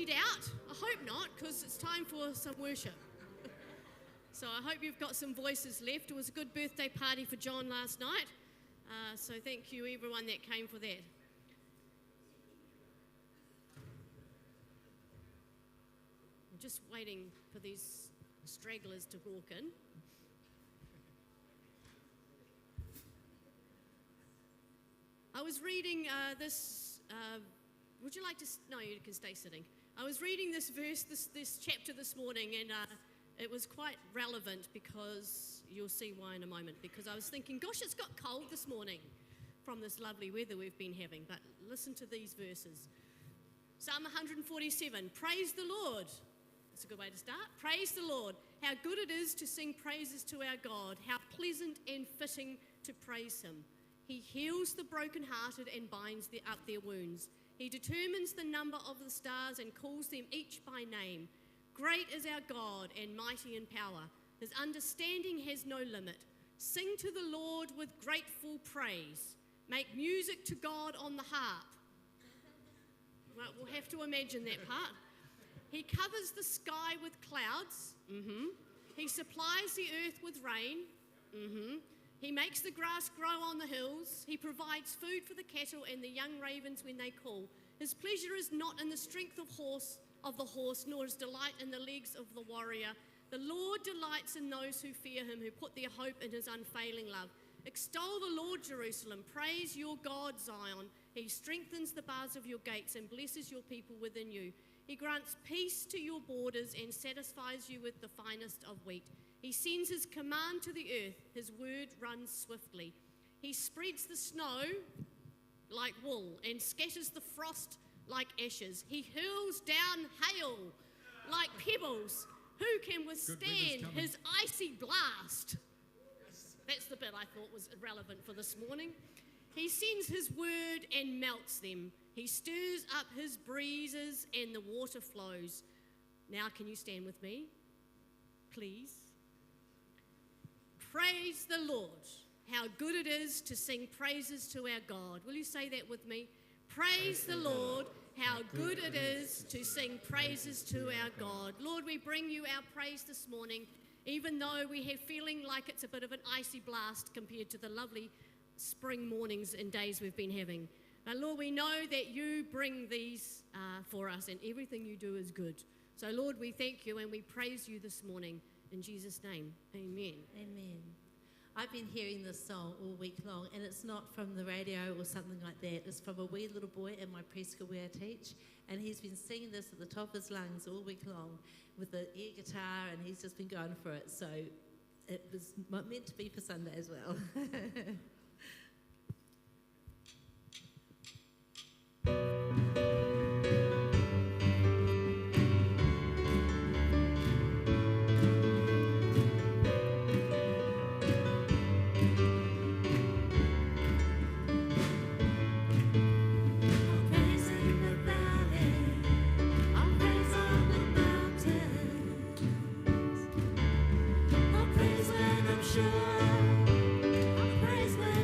head out? I hope not, because it's time for some worship. So I hope you've got some voices left. It was a good birthday party for John last night. So thank you everyone that came for that. I'm just waiting for these stragglers to walk in. I was reading this, would you like to, no, you can stay sitting. I was reading this verse, this chapter this morning, and it was quite relevant because you'll see why in a moment, because I was thinking, gosh, it's got cold this morning from this lovely weather we've been having, but listen to these verses. Psalm 147, praise the Lord. That's a good way to start. Praise the Lord. How good it is to sing praises to our God. How pleasant and fitting to praise him. He heals the brokenhearted and binds up their wounds. He determines the number of the stars and calls them each by name. Great is our God and mighty in power. His understanding has no limit. Sing to the Lord with grateful praise. Make music to God on the harp. Well, we'll have to imagine that part. He covers the sky with clouds. He supplies the earth with rain. He makes the grass grow on the hills. He provides food for the cattle and the young ravens when they call. His pleasure is not in the strength of the horse, nor his delight in the legs of the warrior. The Lord delights in those who fear him, who put their hope in his unfailing love. Extol the Lord, Jerusalem. Praise your God, Zion. He strengthens the bars of your gates and blesses your people within you. He grants peace to your borders and satisfies you with the finest of wheat. He sends his command to the earth. His word runs swiftly. He spreads the snow like wool and scatters the frost like ashes. He hurls down hail like pebbles. Who can withstand his icy blast? That's the bit I thought was relevant for this morning. He sends his word and melts them. He stirs up his breezes and the water flows. Now can you stand with me, please? Praise the Lord. How good it is to sing praises to our God. Will you say that with me? Praise the Lord. How good it is to sing praises to our God. Lord, we bring you our praise this morning, even though we have feeling like it's a bit of an icy blast compared to the lovely spring mornings and days we've been having. Lord, we know that you bring these for us, and everything you do is good. So, Lord, we thank you and we praise you this morning. In Jesus' name, amen. Amen. I've been hearing this song all week long, and it's not from the radio or something like that. It's from a wee little boy in my preschool where I teach, and he's been singing this at the top of his lungs all week long with the air guitar, and he's just been going for it. So it was meant to be for Sunday as well. Sure, I'll praise when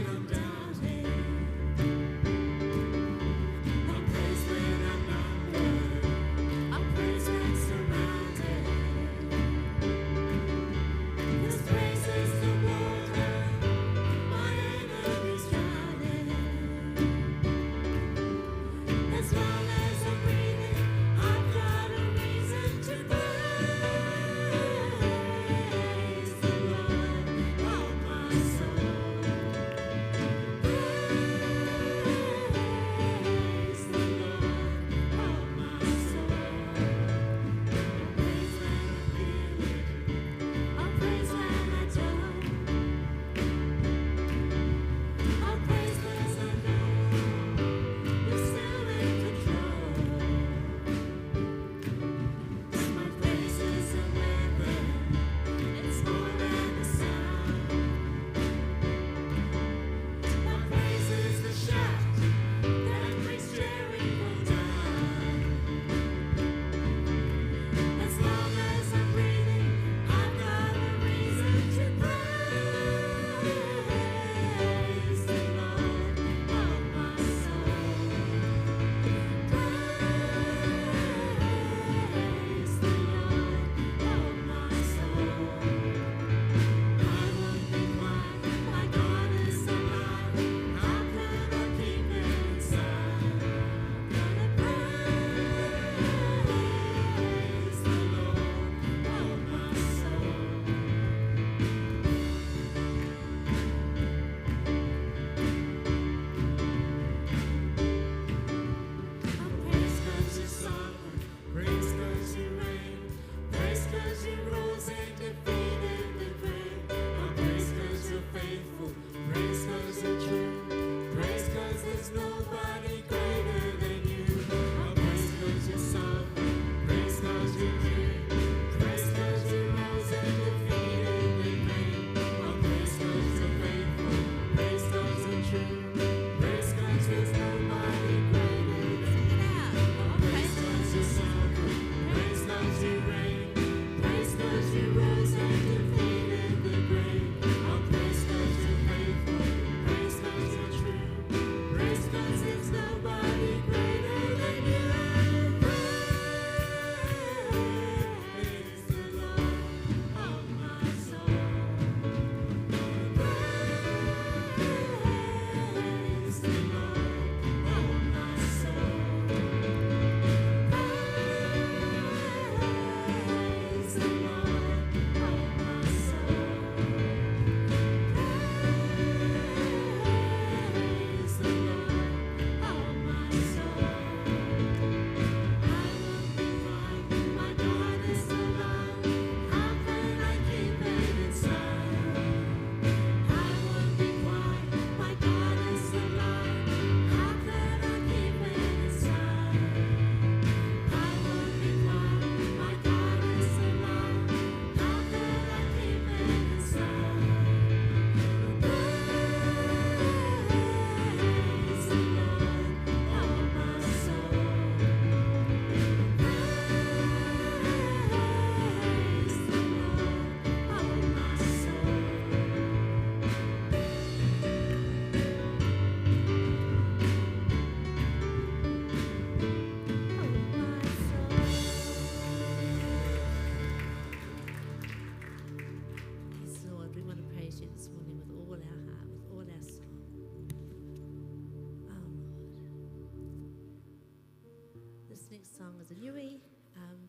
song is a newie.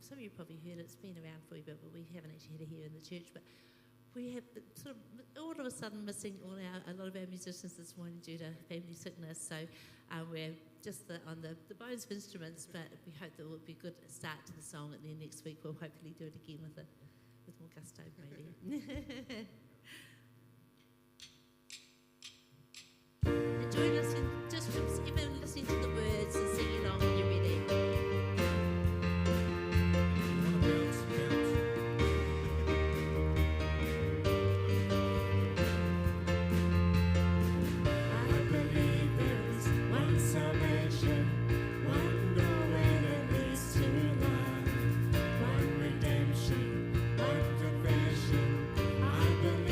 Some of you probably heard it. It's been around for a bit, but we haven't actually had it here in the church. But we have sort of all of a sudden missing a lot of our musicians this morning due to family sickness. So we're just on the bones of instruments, but we hope that it will be a good start to the song. And then next week we'll hopefully do it again with more gusto, maybe. Enjoy listening, just even listening to the words and singing along when you're ready. One redemption, one confession. I believe.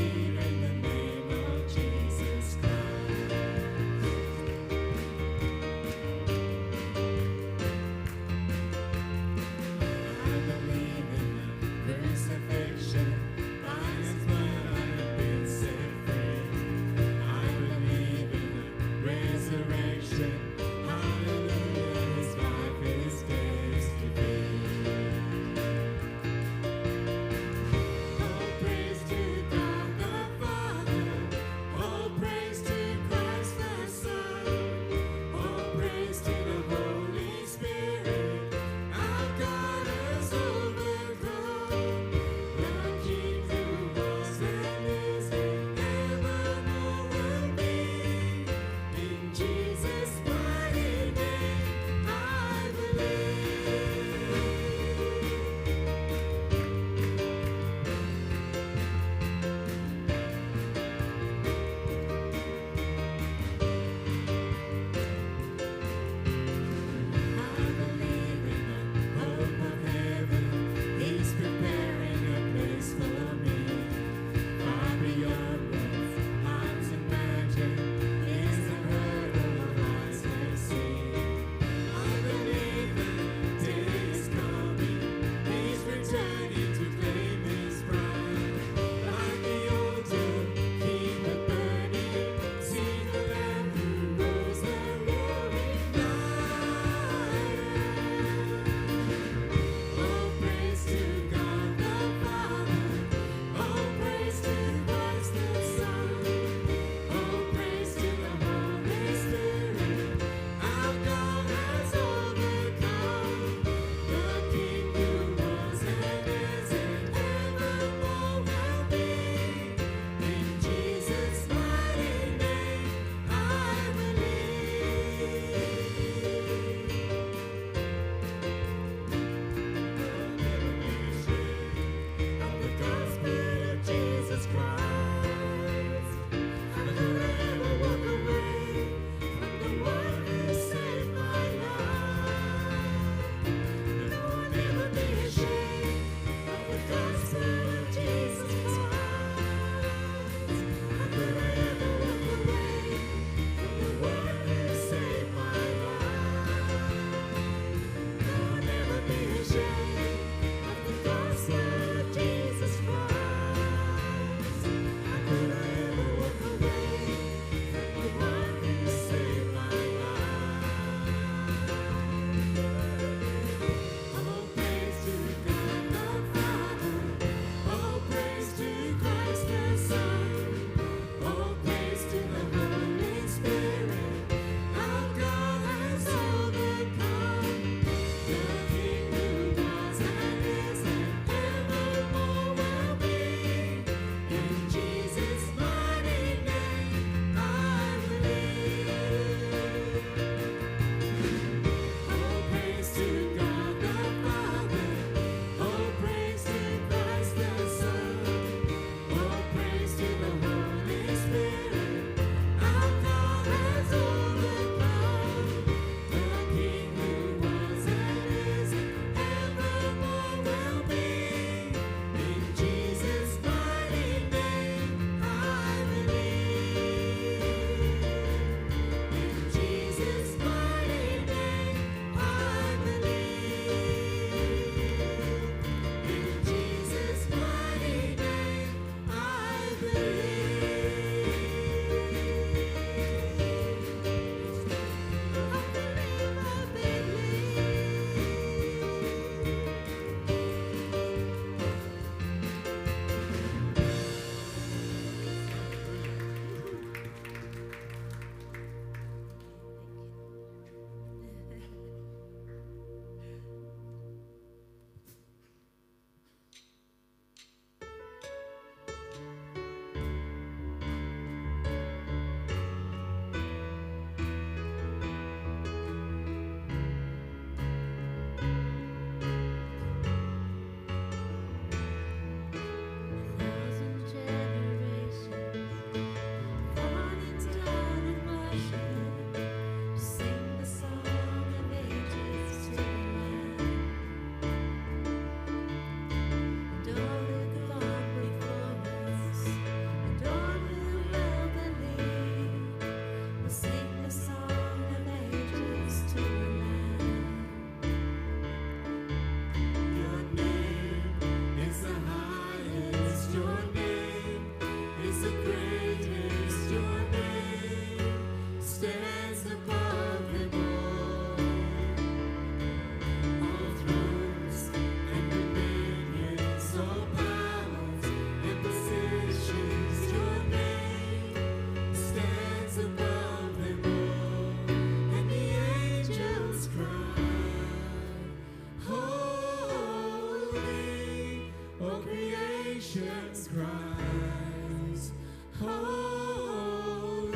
creation cries, holy,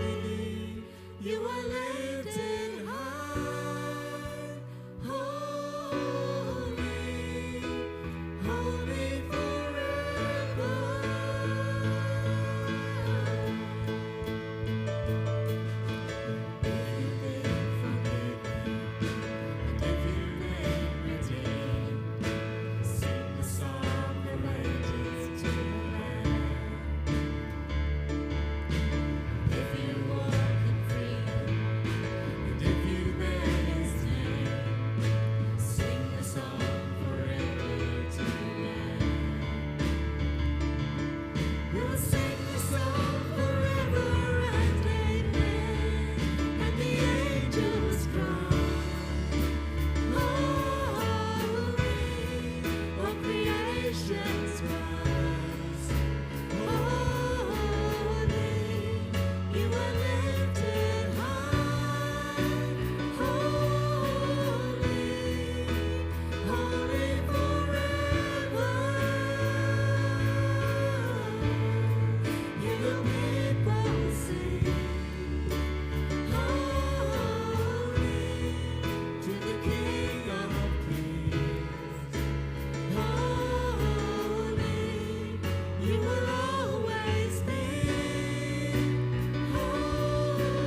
you are lifted high, holy, holy forever. If you've been forgiven, and if your name redeemed, sing the song of ages to the Lamb. If you walk in freedom, and if you bear His name, sing the song forever to the Lamb. We'll sing the song forever and amen, and the angels cry, holy, all creation's cries, holy, you are lifted high, holy, holy forever. Hear the people sing, holy, to the King of Kings, holy, you will always be, holy,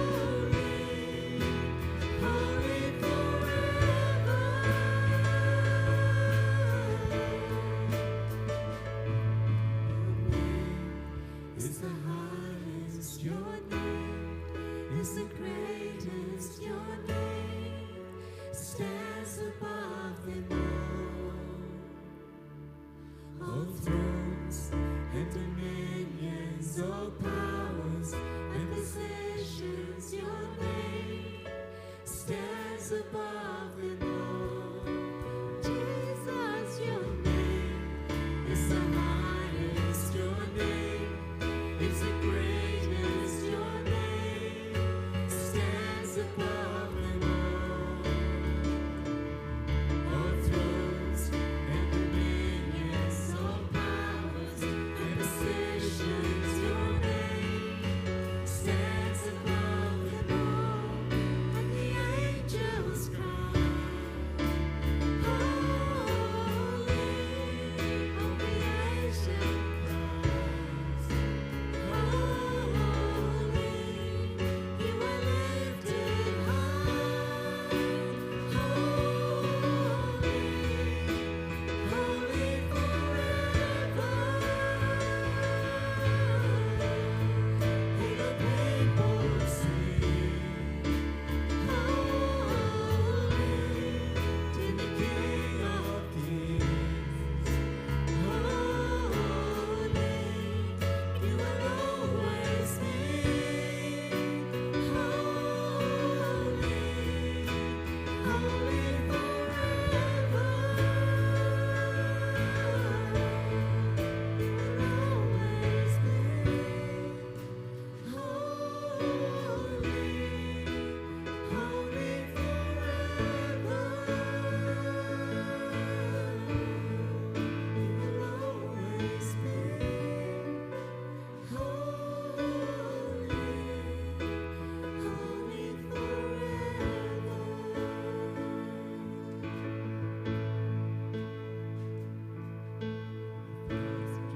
holy forever. Is the highest, your name is the greatest, your name stands above them all. All thrones and dominions, all powers and possessions, your name stands above them all. Jesus, your name is the highest, your name is the greatest, your name stands above them all. All thrones and dominions, all powers and possessions, your name stands above them all. And the angels cry, holy, all creation cries, holy, you are lifted high, holy, holy forever. Hear the people sing, holy, to the King of Kings, holy, you will always be, holy, holy forever. You will always be, holy, holy forever. You will always be, holy, holy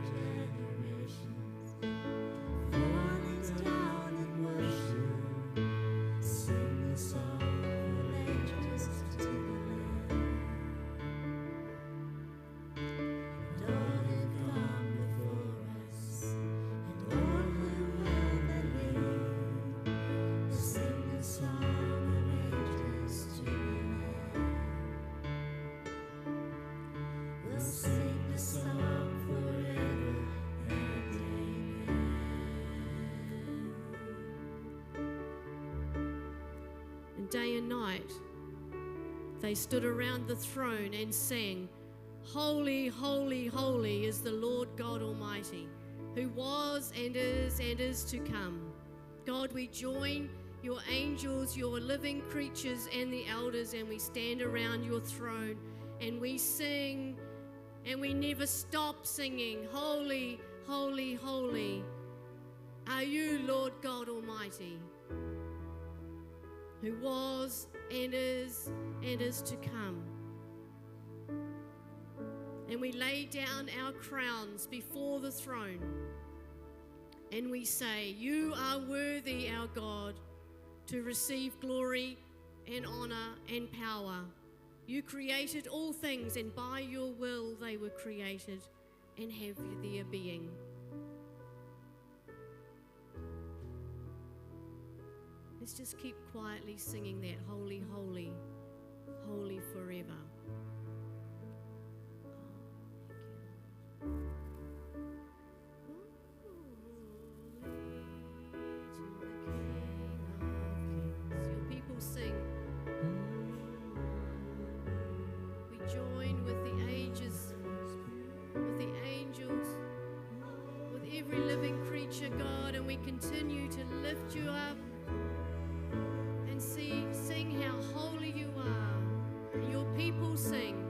generations falling down in worship, sing the song of ages to the Lamb. And all who come before us, and all who will believe, sing the song of ages to the Lamb. We'll sing the song forever and amen. And day and night they stood around the throne and sang, holy, holy, holy is the Lord God Almighty, who was and is to come. God, we join your angels, your living creatures and the elders, and we stand around your throne and we sing, and we never stop singing, holy, holy, holy are you, Lord God Almighty, who was and is to come. And we lay down our crowns before the throne, and we say, you are worthy, our God, to receive glory and honor and power. You created all things, and by your will they were created and have their being. Let's just keep quietly singing that, holy, holy, holy forever. Your people sing. We join with the ages, with the angels, with every living creature, God, and we continue to lift you up and sing how holy you are. And your people sing.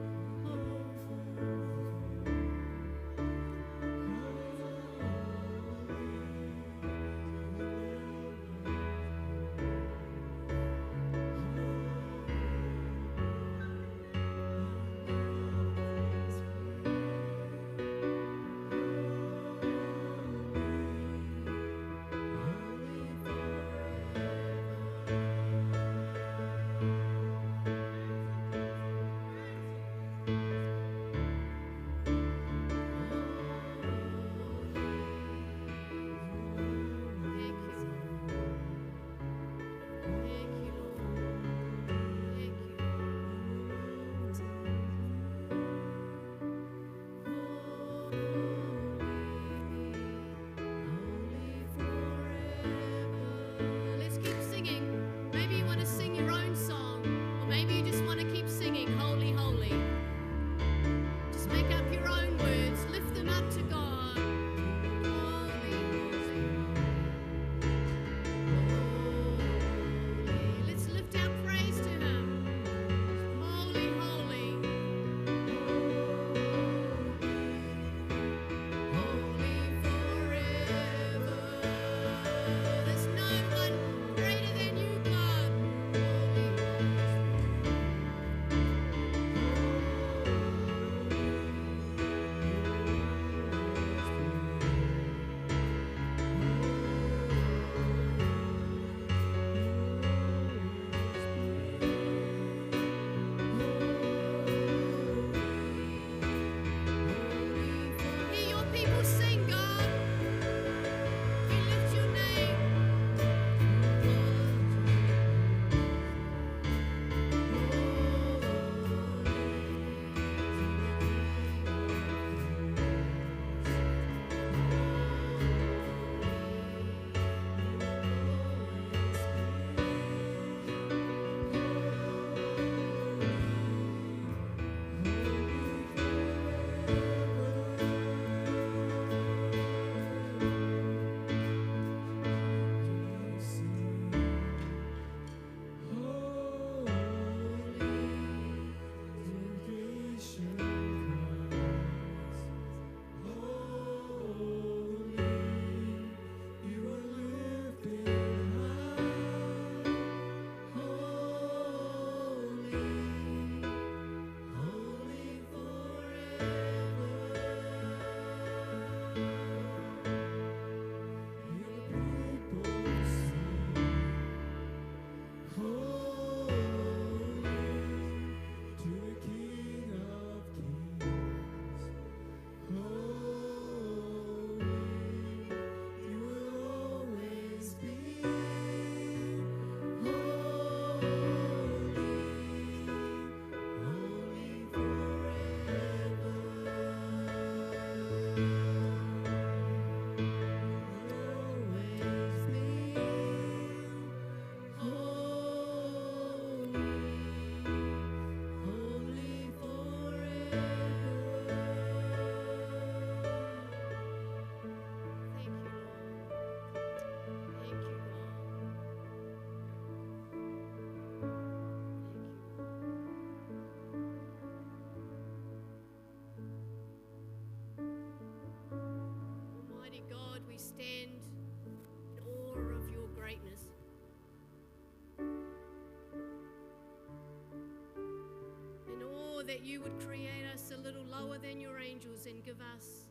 that you would create us a little lower than your angels and give us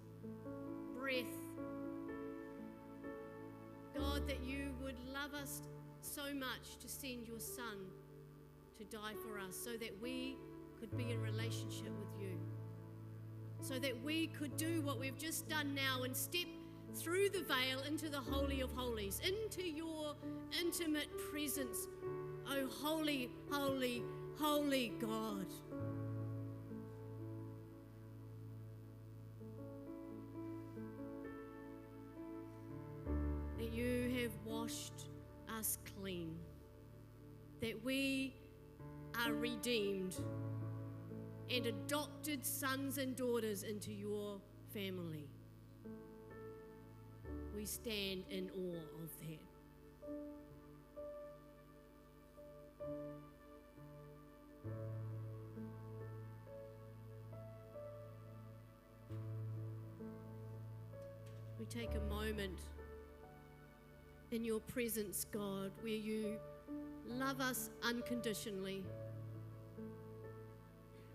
breath. God, that you would love us so much to send your Son to die for us so that we could be in relationship with you, so that we could do what we've just done now and step through the veil into the Holy of Holies, into your intimate presence. Oh, holy, holy, holy God. That you have washed us clean, that we are redeemed and adopted sons and daughters into your family. We stand in awe of that. We take a moment in your presence, God, where you love us unconditionally,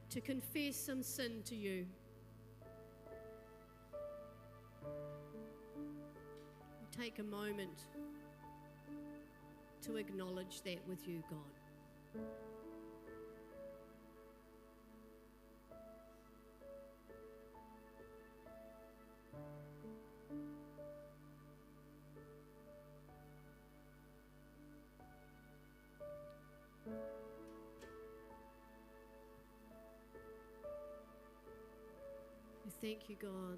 to confess some sin to you. Take a moment to acknowledge that with you, God. We thank you, God,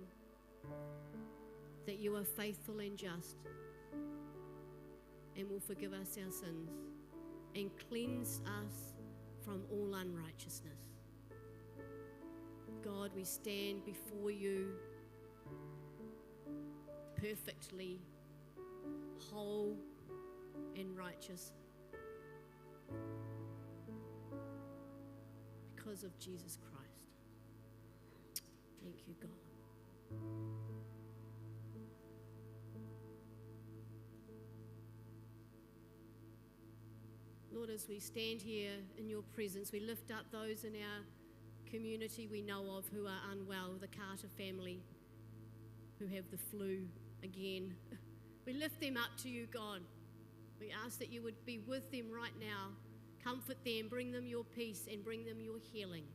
that you are faithful and just and will forgive us our sins and cleanse us from all unrighteousness. God, we stand before you perfectly whole and righteous because of Jesus Christ. Thank you, God. Lord, as we stand here in your presence, we lift up those in our community we know of who are unwell, the Carter family who have the flu again. We lift them up to you, God. We ask that you would be with them right now, comfort them, bring them your peace and bring them your healing.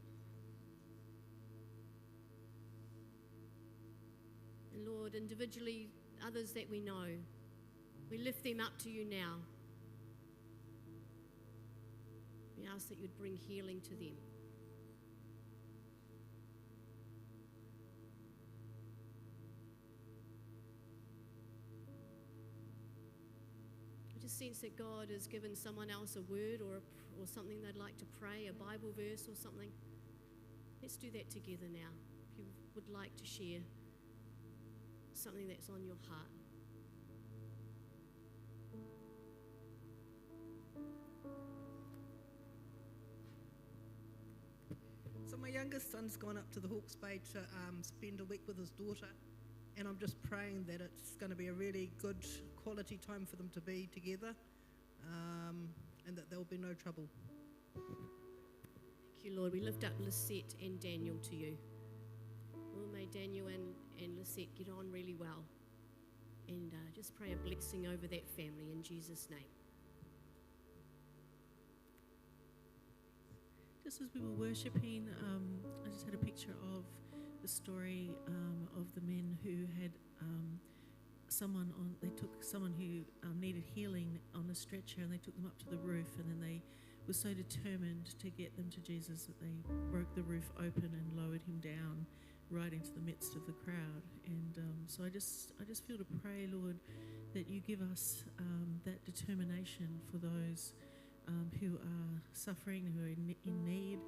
And Lord, individually, others that we know, we lift them up to you now. We ask that you'd bring healing to them. I just sense that God has given someone else a word or something they'd like to pray, a Bible verse or something. Let's do that together now. If you would like to share something that's on your heart. So my youngest son's gone up to the Hawke's Bay to spend a week with his daughter, and I'm just praying that it's going to be a really good quality time for them to be together, and that there will be no trouble. Thank you, Lord. We lift up Lisette and Daniel to you. Lord, may Daniel and Lisette get on really well, and just pray a blessing over that family in Jesus' name. Just as we were worshipping, I just had a picture of the story of the men who had they took someone who needed healing on a stretcher, and they took them up to the roof, and then they were so determined to get them to Jesus that they broke the roof open and lowered him down right into the midst of the crowd. And so I just feel to pray, Lord, that you give us that determination for those who are suffering, who are in need,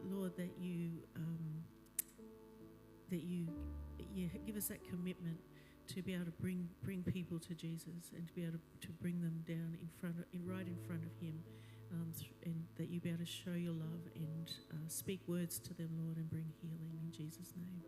Lord, that you give us that commitment to be able to bring people to Jesus and to be able to bring them down right in front of Him, and that you be able to show your love and speak words to them, Lord, and bring healing in Jesus' name.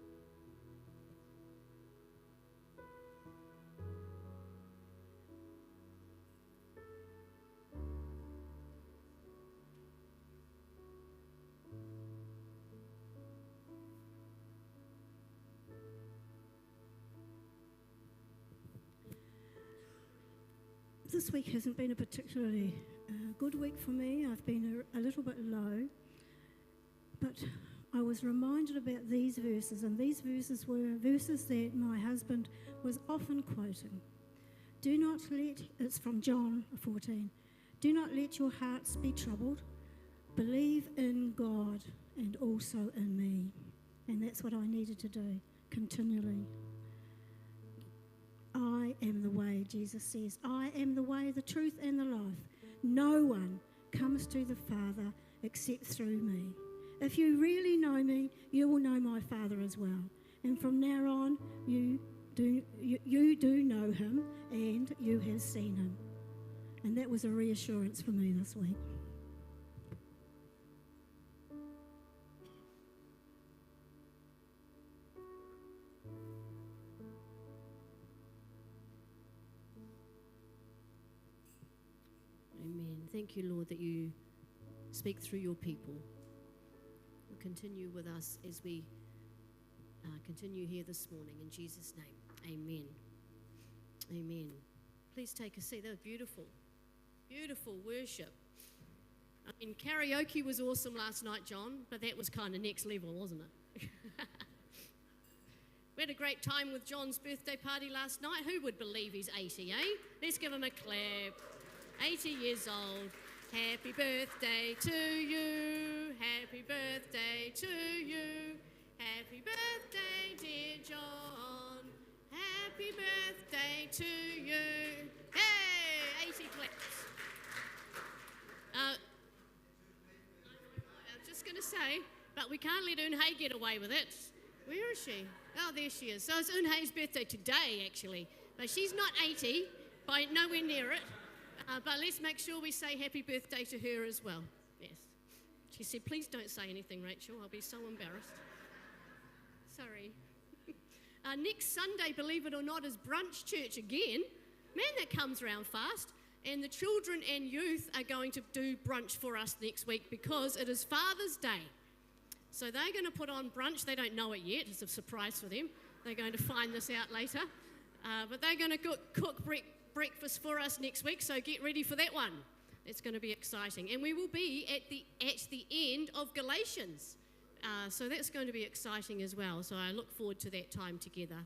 This week hasn't been a particularly good week for me. I've been a little bit low. But I was reminded about these verses, and these verses were verses that my husband was often quoting. It's from John 14. Do not let your hearts be troubled. Believe in God and also in me. And that's what I needed to do continually. I am the way, Jesus says. I am the way, the truth, and the life. No one comes to the Father except through me. If you really know me, you will know my Father as well. And from now on, you do know him, and you have seen him. And that was a reassurance for me this week. Amen. Thank you, Lord, that you speak through your people. We'll continue with us as we continue here this morning. In Jesus' name, amen. Amen. Please take a seat. That was beautiful. Beautiful worship. I mean, karaoke was awesome last night, John, but that was kind of next level, wasn't it? We had a great time with John's birthday party last night. Who would believe he's 80, eh? Let's give him a clap. 80 years old. Happy birthday to you. Happy birthday to you. Happy birthday, dear John. Happy birthday to you. Hey, 80 claps. I was just going to say, but we can't let Eunhei get away with it. Where is she? Oh, there she is. So it's Eunhei's birthday today, actually. But she's not 80, by nowhere near it. But let's make sure we say happy birthday to her as well. Yes. She said, please don't say anything, Rachel. I'll be so embarrassed. Sorry. Next Sunday, believe it or not, is brunch church again. Man, that comes around fast. And the children and youth are going to do brunch for us next week because it is Father's Day. So they're going to put on brunch. They don't know it yet. It's a surprise for them. They're going to find this out later. But they're going to cook breakfast for us next week, so get ready for that one. It's going to be exciting. And we will be at the end of Galatians. So that's going to be exciting as well. So I look forward to that time together.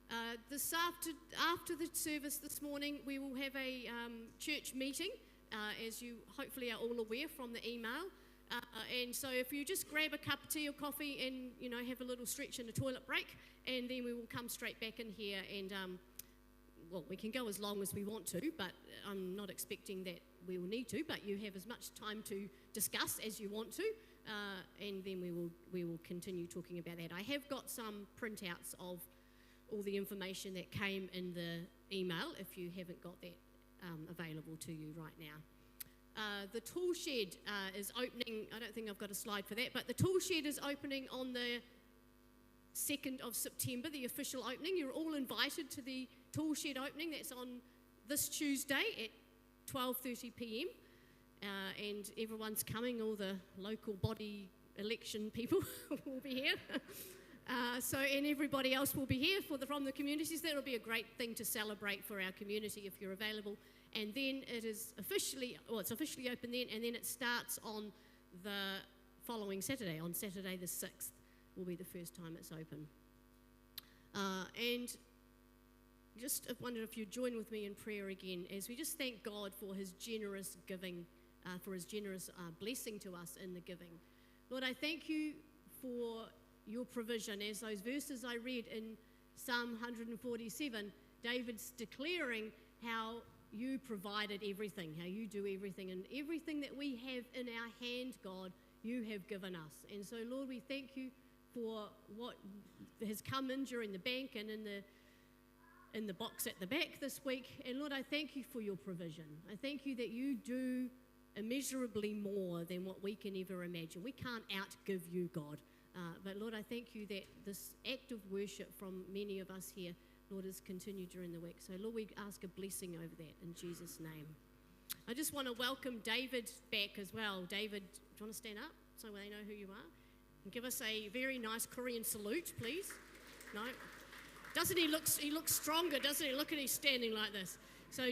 After the service this morning, we will have a church meeting, as you hopefully are all aware from the email. And so if you just grab a cup of tea or coffee and, have a little stretch and a toilet break, and then we will come straight back in here and, we can go as long as we want to, but I'm not expecting that we will need to, but you have as much time to discuss as you want to, and then we will continue talking about that. I have got some printouts of all the information that came in the email, if you haven't got that available to you right now. The tool shed is opening. I don't think I've got a slide for that, but the tool shed is opening on the 2nd of September, the official opening. You're all invited to the tool shed opening. That's on this Tuesday at 12:30 p.m. And everyone's coming. All the local body election people will be here. And everybody else will be here from the communities. That'll be a great thing to celebrate for our community if you're available. And then it's officially open then, and then it starts on the following Saturday. On Saturday the 6th will be the first time it's open. And just wondered if you'd join with me in prayer again as we just thank God for his generous giving, for his generous blessing to us in the giving. Lord, I thank you for your provision. As those verses I read in Psalm 147, David's declaring how you provided everything, how you do everything, and everything that we have in our hand, God, you have given us. And so, Lord, we thank you for what has come in during the bank and in the box at the back this week. And Lord, I thank you for your provision. I thank you that you do immeasurably more than what we can ever imagine. We can't outgive you, God. But Lord, I thank you that this act of worship from many of us here, Lord, has continued during the week. So Lord, we ask a blessing over that in Jesus' name. I just want to welcome David back as well. David, do you want to stand up so they know who you are? And give us a very nice Korean salute, please. No? Doesn't he look stronger, doesn't he? Look at him standing like this. So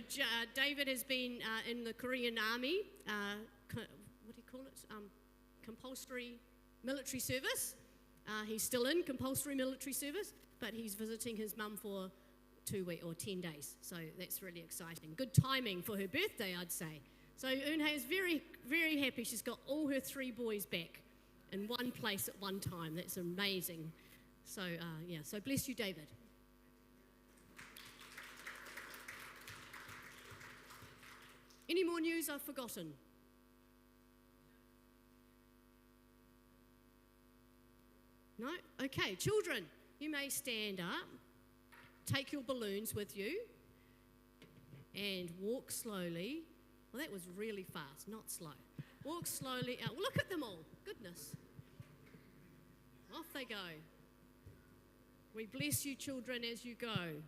David has been in the Korean army, what do you call it? Compulsory military service. He's still in compulsory military service, but he's visiting his mum for 2 weeks or 10 days. So that's really exciting. Good timing for her birthday, I'd say. So Eunhae is very, very happy. She's got all her 3 boys back in one place at one time. That's amazing. So so bless you, David. Any more news I've forgotten? No? Okay, children, you may stand up, take your balloons with you, and walk slowly. Well, that was really fast, not slow. Walk slowly out. Look at them all. Goodness. Off they go. We bless you, children, as you go.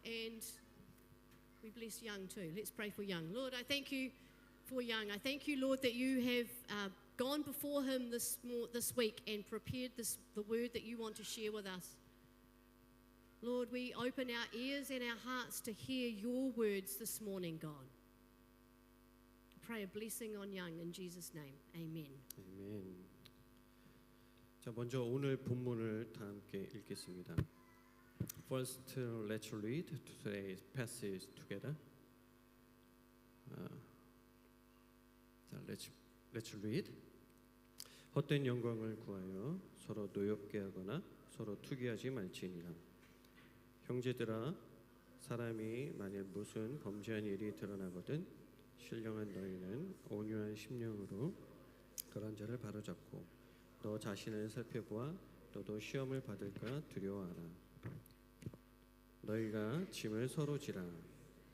And we bless Young too. Let's pray for Young. Lord, I thank you for Young. I thank you, Lord, that you have gone before him this week and prepared the word that you want to share with us. Lord, we open our ears and our hearts to hear your words this morning, God. Pray a blessing on Young in Jesus' name. Amen. 아멘. 자, 먼저 오늘 본문을 다 함께 읽겠습니다. First, let's read today's passage together. 자, let's read. 헛된 영광을 구하여 서로 노엽게 하거나 서로 투기하지 말지니라. 형제들아, 사람이 만일 무슨 범죄한 일이 드러나거든 신령한 너희는 온유한 심령으로 그런 자를 바로잡고 너 자신을 살펴보아 너도 시험을 받을까 두려워하라. 너희가 짐을 서로 지라.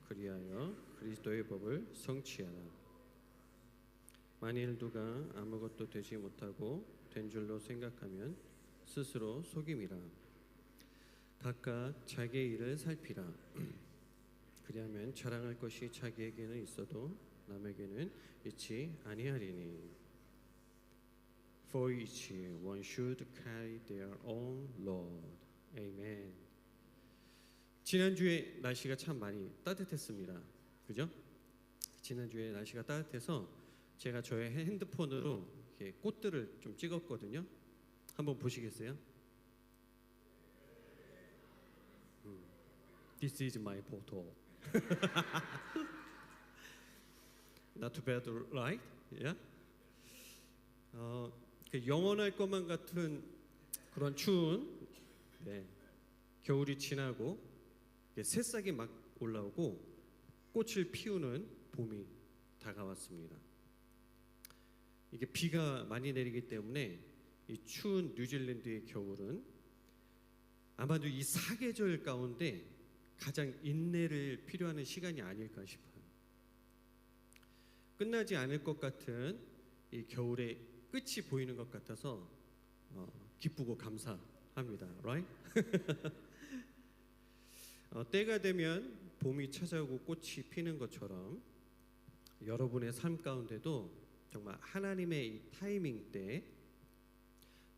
그리하여 그리스도의 법을 성취하라. 만일 누가 아무것도 되지 못하고 된 줄로 생각하면 스스로 속임이라. 각각 자기의 일을 살피라. 그리하면 자랑할 것이 자기에게는 있어도 남에게는 있지 아니하리니. For each one should carry their own load. Amen. 지난주에 날씨가 참 많이 따뜻했습니다. 그죠? 지난주에 날씨가 따뜻해서 제가 저의 핸드폰으로 이렇게 꽃들을 좀 찍었거든요. 한번 보시겠어요? This is my photo. Not too bad, right? Yeah. 영원할 것만 같은 그런 추운 겨울이 지나고 새싹이 막 올라오고 꽃을 피우는 봄이 다가왔습니다. 이게 비가 많이 내리기 때문에 이 추운 뉴질랜드의 겨울은 아마도 이 사계절 가운데 가장 인내를 필요하는 시간이 아닐까 싶어요. 끝나지 않을 것 같은 이 겨울의 끝이 보이는 것 같아서 기쁘고 감사합니다. Right? 때가 되면 봄이 찾아오고 꽃이 피는 것처럼 여러분의 삶 가운데도 정말 하나님의 이 타이밍 때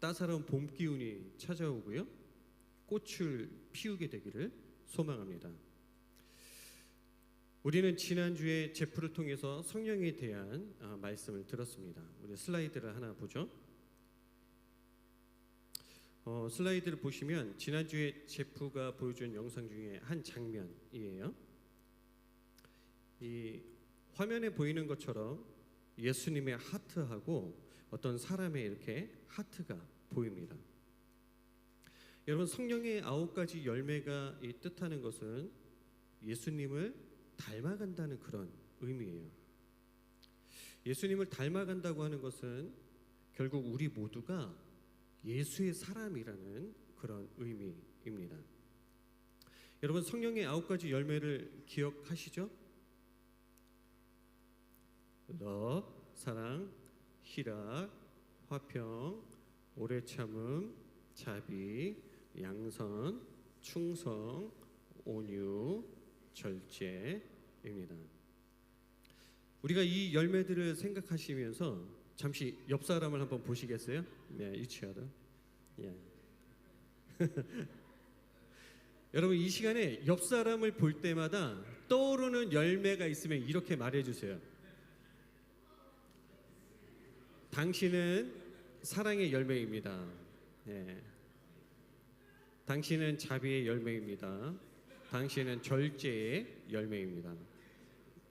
따사로운 봄 기운이 찾아오고요. 꽃을 피우게 되기를 소망합니다. 우리는 지난주에 제프를 통해서 성령에 대한 말씀을 들었습니다. 우리 슬라이드를 하나 보죠. 슬라이드를 보시면 지난주에 제프가 보여준 영상 중에 한 장면이에요. 이 화면에 보이는 것처럼 예수님의 하트하고 어떤 사람의 이렇게 하트가 보입니다. 여러분, 성령의 9가지 열매가 이 뜻하는 것은 예수님을 닮아간다는 그런 의미예요. 예수님을 닮아간다고 하는 것은 결국 우리 모두가 예수의 사람이라는 그런 의미입니다. 여러분, 성령의 9가지 열매를 기억하시죠? love, 사랑, 희락, 화평, 오래 참음, 자비, 양선, 충성, 온유, 절제입니다. 우리가 이 열매들을 생각하시면서 잠시 옆 사람을 한번 보시겠어요? 네, each other. Yeah. 여러분 이 시간에 옆 사람을 볼 때마다 떠오르는 열매가 있으면 이렇게 말해주세요. 당신은 사랑의 열매입니다. 예. 당신은 자비의 열매입니다. 당신은 절제의 열매입니다.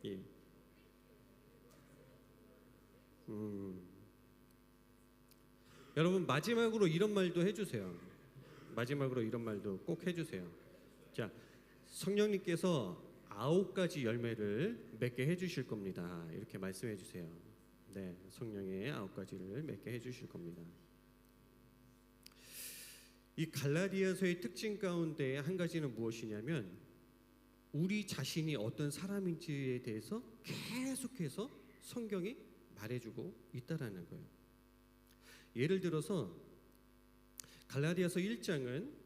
예. 여러분 마지막으로 이런 말도 해주세요. 마지막으로 이런 말도 꼭 해주세요. 자, 성령님께서 9가지 열매를 맺게 해주실 겁니다. 이렇게 말씀해 주세요. 네, 성령의 9가지를 맺게 해주실 겁니다. 이 갈라디아서의 특징 가운데 한 가지는 무엇이냐면 우리 자신이 어떤 사람인지에 대해서 계속해서 성경이 말해주고 있다라는 거예요. 예를 들어서 갈라디아서 1장은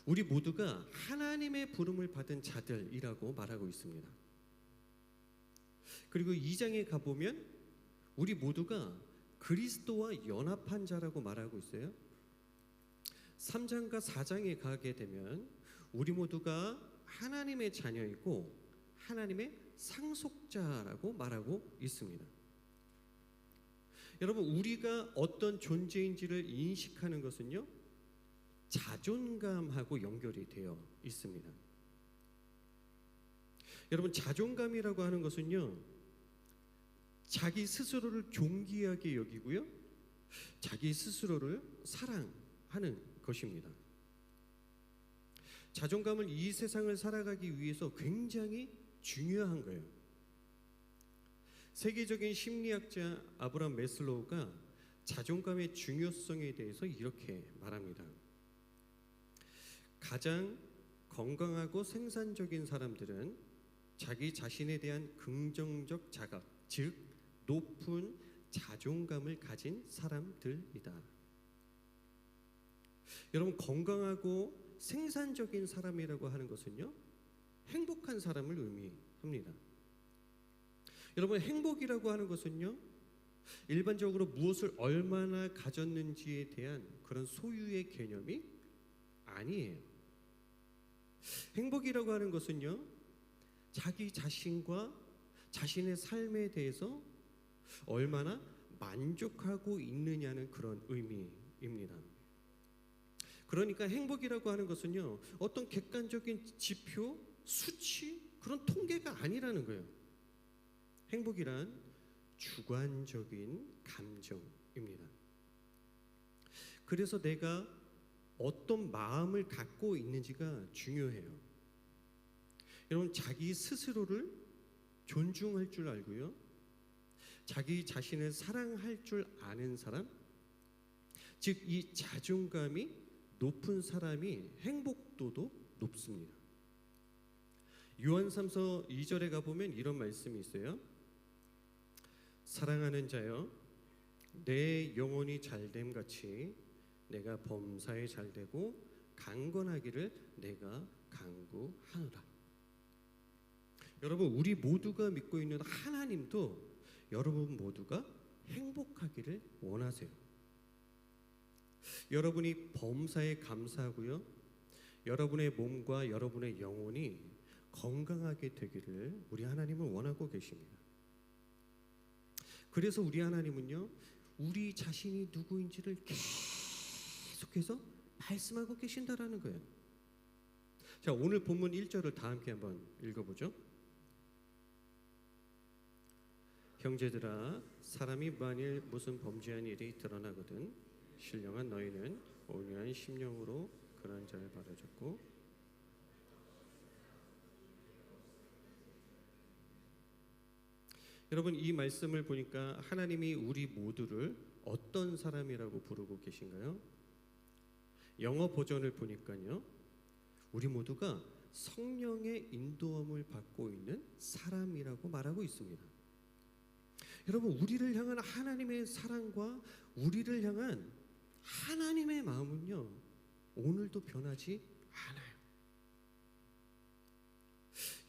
우리 모두가 하나님의 부름을 받은 자들이라고 말하고 있습니다. 그리고 2장에 가보면 우리 모두가 그리스도와 연합한 자라고 말하고 있어요. 3장과 4장에 가게 되면 우리 모두가 하나님의 자녀이고 하나님의 상속자라고 말하고 있습니다. 여러분 우리가 어떤 존재인지를 인식하는 것은요 자존감하고 연결이 되어 있습니다. 여러분 자존감이라고 하는 것은요 자기 스스로를 존귀하게 여기고요 자기 스스로를 사랑하는 것입니다. 자존감은 이 세상을 살아가기 위해서 굉장히 중요한 거예요. 세계적인 심리학자 아브라함 매슬로우가 자존감의 중요성에 대해서 이렇게 말합니다. 가장 건강하고 생산적인 사람들은 자기 자신에 대한 긍정적 자각, 즉 높은 자존감을 가진 사람들이다. 여러분 건강하고 생산적인 사람이라고 하는 것은요 행복한 사람을 의미합니다. 여러분 행복이라고 하는 것은요 일반적으로 무엇을 얼마나 가졌는지에 대한 그런 소유의 개념이 아니에요. 행복이라고 하는 것은요 자기 자신과 자신의 삶에 대해서 얼마나 만족하고 있느냐는 그런 의미입니다. 그러니까 행복이라고 하는 것은요 어떤 객관적인 지표, 수치, 그런 통계가 아니라는 거예요. 행복이란 주관적인 감정입니다. 그래서 내가 어떤 마음을 갖고 있는지가 중요해요. 여러분 자기 스스로를 존중할 줄 알고요 자기 자신을 사랑할 줄 아는 사람, 즉 이 자존감이 높은 사람이 행복도도 높습니다. 요한3서 2절에 가보면 이런 말씀이 있어요. 사랑하는 자여 내 영혼이 잘됨 같이 내가 범사에 잘되고 강건하기를 내가 간구하노라. 여러분 우리 모두가 믿고 있는 하나님도 여러분 모두가 행복하기를 원하세요. 여러분이 범사에 감사하고요 여러분의 몸과 여러분의 영혼이 건강하게 되기를 우리 하나님은 원하고 계십니다. 그래서 우리 하나님은요 우리 자신이 누구인지를 계속해서 말씀하고 계신다라는 거예요. 자 오늘 본문 1절을 다 함께 한번 읽어보죠. 형제들아 사람이 만일 무슨 범죄한 일이 드러나거든 신령한 너희는 온유한 심령으로 그런 자를 바라잡고 여러분 이 말씀을 보니까 하나님이 우리 모두를 어떤 사람이라고 부르고 계신가요? 영어 버전을 보니까요 우리 모두가 성령의 인도함을 받고 있는 사람이라고 말하고 있습니다. 여러분 우리를 향한 하나님의 사랑과 우리를 향한 하나님의 마음은요 오늘도 변하지 않아요.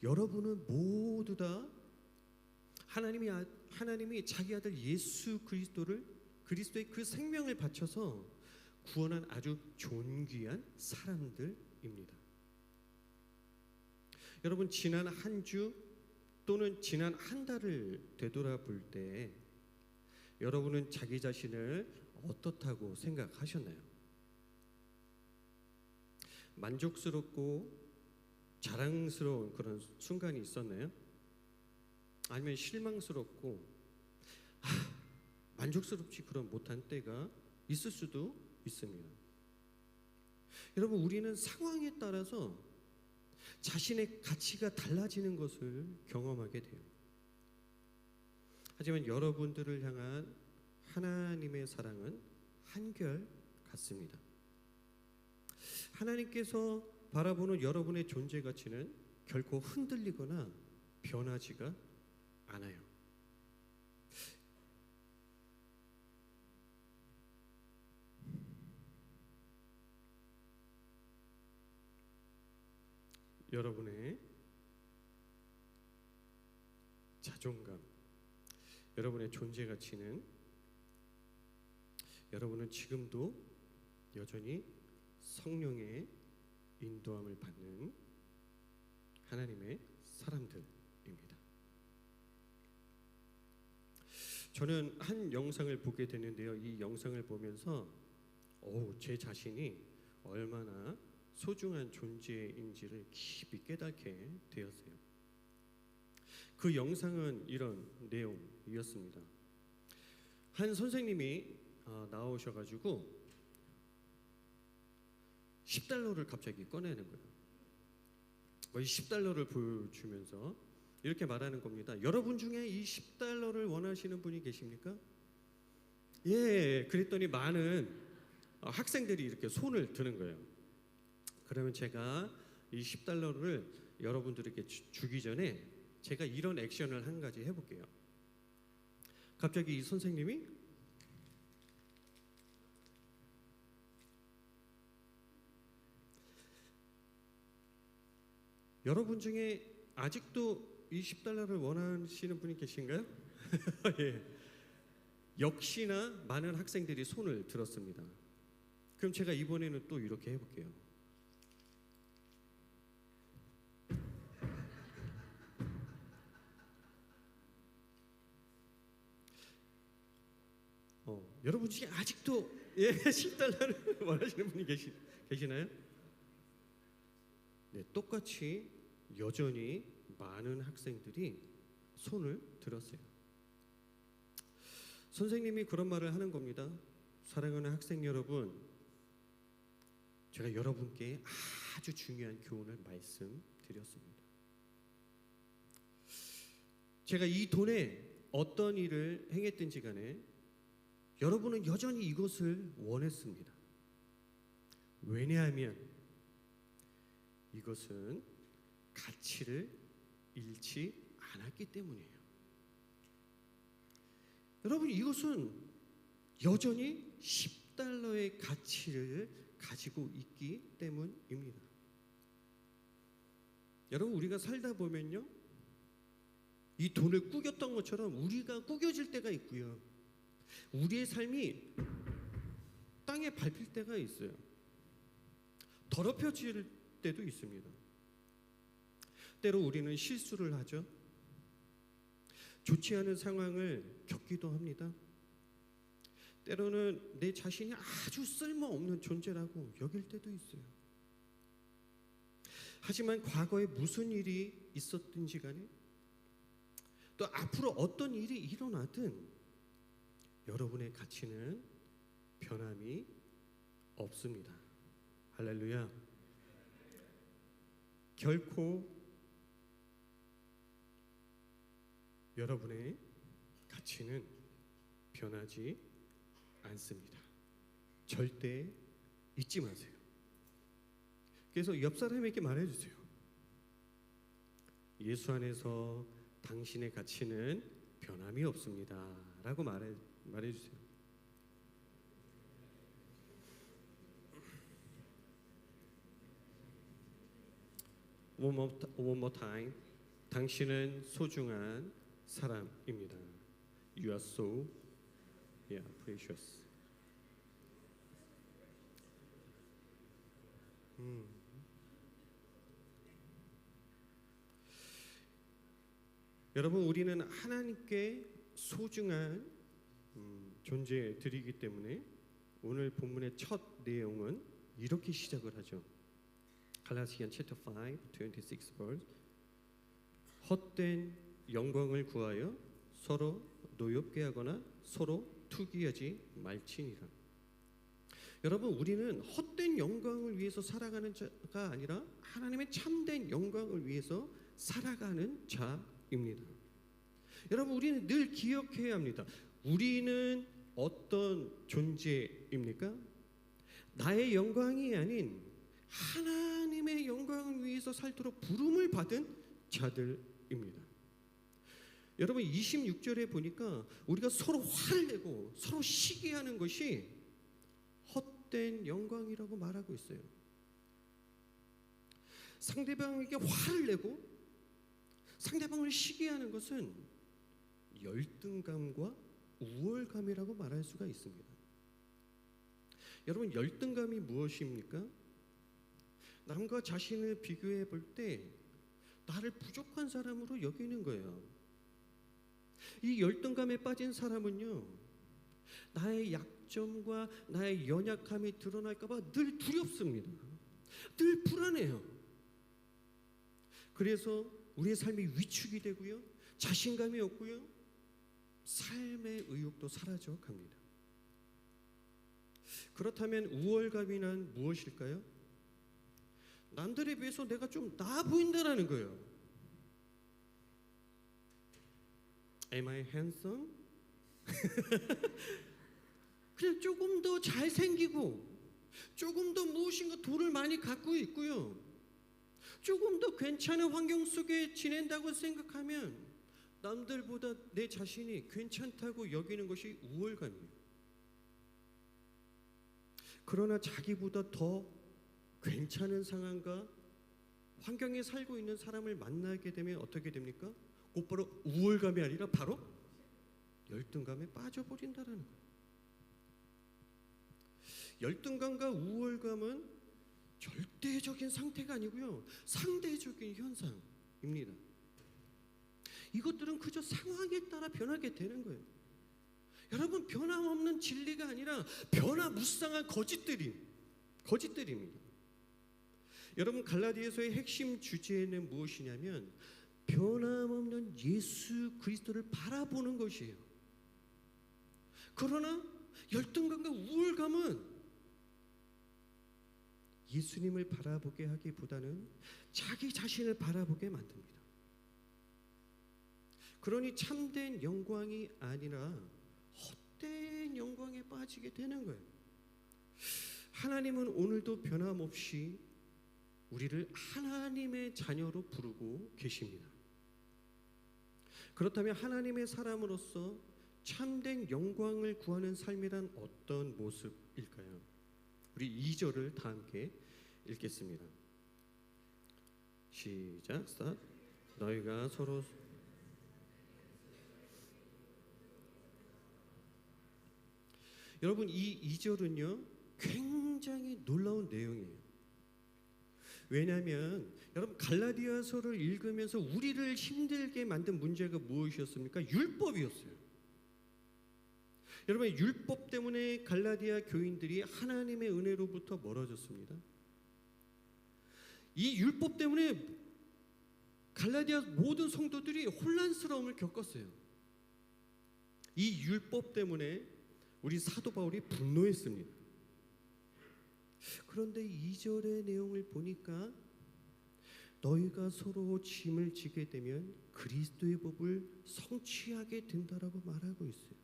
여러분은 모두 다 하나님이 자기 아들 예수 그리스도의 그 생명을 바쳐서 구원한 아주 존귀한 사람들입니다. 여러분 지난 한 주 또는 지난 한 달을 되돌아볼 때 여러분은 자기 자신을 어떻다고 생각하셨나요? 만족스럽고 자랑스러운 그런 순간이 있었나요? 아니면 실망스럽고 만족스럽지 그런 못한 때가 있을 수도 있습니다. 여러분 우리는 상황에 따라서 자신의 가치가 달라지는 것을 경험하게 돼요. 하지만 여러분들을 향한 하나님의 사랑은 한결 같습니다. 하나님께서 바라보는 여러분의 존재 가치는 결코 흔들리거나 변하지가 않아요. 여러분의 자존감, 여러분의 존재 가치는 여러분은 지금도 여전히 성령의 인도함을 받는 하나님의 사람들입니다. 저는 한 영상을 보게 되는데요. 이 영상을 보면서 제 자신이 얼마나 소중한 존재인지를 깊이 깨닫게 되었어요. 그 영상은 이런 내용이었습니다. 한 선생님이 나오셔가지고 $10를 갑자기 꺼내는 거예요. 이 $10를 보여주면서 이렇게 말하는 겁니다. 여러분 중에 이 $10를 원하시는 분이 계십니까? 예, 그랬더니 많은 학생들이 이렇게 손을 드는 거예요. 그러면 제가 이 $10를 여러분들에게 주기 전에 제가 이런 액션을 한 가지 해볼게요. 갑자기 이 선생님이 여러분 중에 아직도 이 $10를 원하시는 분이 계신가요? 예. 역시나 많은 학생들이 손을 들었습니다. 그럼 제가 이번에는 또 이렇게 해볼게요. 여러분 중에 아직도 $10를 원하시는 분이 계시나요? 네, 똑같이 여전히 많은 학생들이 손을 들었어요. 선생님이 그런 말을 하는 겁니다. 사랑하는 학생 여러분, 제가 여러분께 아주 중요한 교훈을 말씀드렸습니다. 제가 이 돈에 어떤 일을 행했든지 간에 여러분은 여전히 이것을 원했습니다. 왜냐하면 이것은 가치를 잃지 않았기 때문이에요. 여러분 이것은 여전히 $10의 가치를 가지고 있기 때문입니다. 여러분 우리가 살다 보면요, 이 돈을 꾸겼던 것처럼 우리가 꾸겨질 때가 있고요, 우리의 삶이 땅에 밟힐 때가 있어요. 더럽혀질 때도 있습니다. 때로 우리는 실수를 하죠. 좋지 않은 상황을 겪기도 합니다. 때로는 내 자신이 아주 쓸모없는 존재라고 여길 때도 있어요. 하지만 과거에 무슨 일이 있었든지 간에 또 앞으로 어떤 일이 일어나든 여러분의 가치는 변함이 없습니다. 할렐루야. 결코 여러분의 가치는 변하지 않습니다. 절대 잊지 마세요. 그래서 옆 사람에게 말해주세요. 예수 안에서 당신의 가치는 변함이 없습니다 라고 말해주세요. One more time. 당신은 소중한 사람입니다. You are so precious. 여러분, 우리는 하나님께 소중한 존재들이기 때문에 오늘 본문의 첫 내용은 이렇게 시작을 하죠. 갈라디안 챕터 5, 26 verse. 헛된 영광을 구하여 서로 노엽게 하거나 서로 투기하지 말지니라. 여러분, 우리는 헛된 영광을 위해서 살아가는 자가 아니라 하나님의 참된 영광을 위해서 살아가는 자입니다. 여러분, 우리는 늘 기억해야 합니다. 우리는 어떤 존재입니까? 나의 영광이 아닌 하나님의 영광을 위해서 살도록 부름을 받은 자들입니다. 여러분, 26절에 보니까 우리가 서로 화를 내고 서로 시기하는 것이 헛된 영광이라고 말하고 있어요. 상대방에게 화를 내고 상대방을 시기하는 것은 열등감과 우월감이라고 말할 수가 있습니다. 여러분, 열등감이 무엇입니까? 남과 자신을 비교해 볼 때 나를 부족한 사람으로 여기는 거예요. 이 열등감에 빠진 사람은요, 나의 약점과 나의 연약함이 드러날까 봐 늘 두렵습니다. 늘 불안해요. 그래서 우리의 삶이 위축이 되고요, 자신감이 없고요, 삶의 의욕도 사라져 갑니다. 그렇다면 우월감이란 무엇일까요? 남들에 비해서 내가 좀 나아 보인다라는 거예요. Am I handsome? 그냥 조금 더 잘생기고 조금 더 무엇인가 돈을 많이 갖고 있고요, 조금 더 괜찮은 환경 속에 지낸다고 생각하면 남들보다 내 자신이 괜찮다고 여기는 것이 우월감이에요. 그러나 자기보다 더 괜찮은 상황과 환경에 살고 있는 사람을 만나게 되면 어떻게 됩니까? 곧바로 우월감이 아니라 바로 열등감에 빠져버린다는 거예요. 열등감과 우월감은 절대적인 상태가 아니고요, 상대적인 현상입니다. 이것들은 그저 상황에 따라 변하게 되는 거예요. 여러분, 변함없는 진리가 아니라 변화무쌍한 거짓들입니다. 여러분, 갈라디아서의 핵심 주제는 무엇이냐면 변함없는 예수 그리스도를 바라보는 것이에요. 그러나 열등감과 우월감은 예수님을 바라보게 하기보다는 자기 자신을 바라보게 만듭니다. 그러니 참된 영광이 아니라 헛된 영광에 빠지게 되는 거예요. 하나님은 오늘도 변함없이 우리를 하나님의 자녀로 부르고 계십니다. 그렇다면 하나님의 사람으로서 참된 영광을 구하는 삶이란 어떤 모습일까요? 우리 2절을 다 함께 읽겠습니다. 시작. 스타트. 너희가 서로 여러분, 이 2절은요 굉장히 놀라운 내용이에요. 왜냐하면 여러분, 갈라디아서를 읽으면서 우리를 힘들게 만든 문제가 무엇이었습니까? 율법이었어요. 여러분, 율법 때문에 갈라디아 교인들이 하나님의 은혜로부터 멀어졌습니다. 이 율법 때문에 갈라디아 모든 성도들이 혼란스러움을 겪었어요. 이 율법 때문에 우리 사도 바울이 분노했습니다. 그런데 2절의 내용을 보니까 너희가 서로 짐을 지게 되면 그리스도의 법을 성취하게 된다라고 말하고 있어요.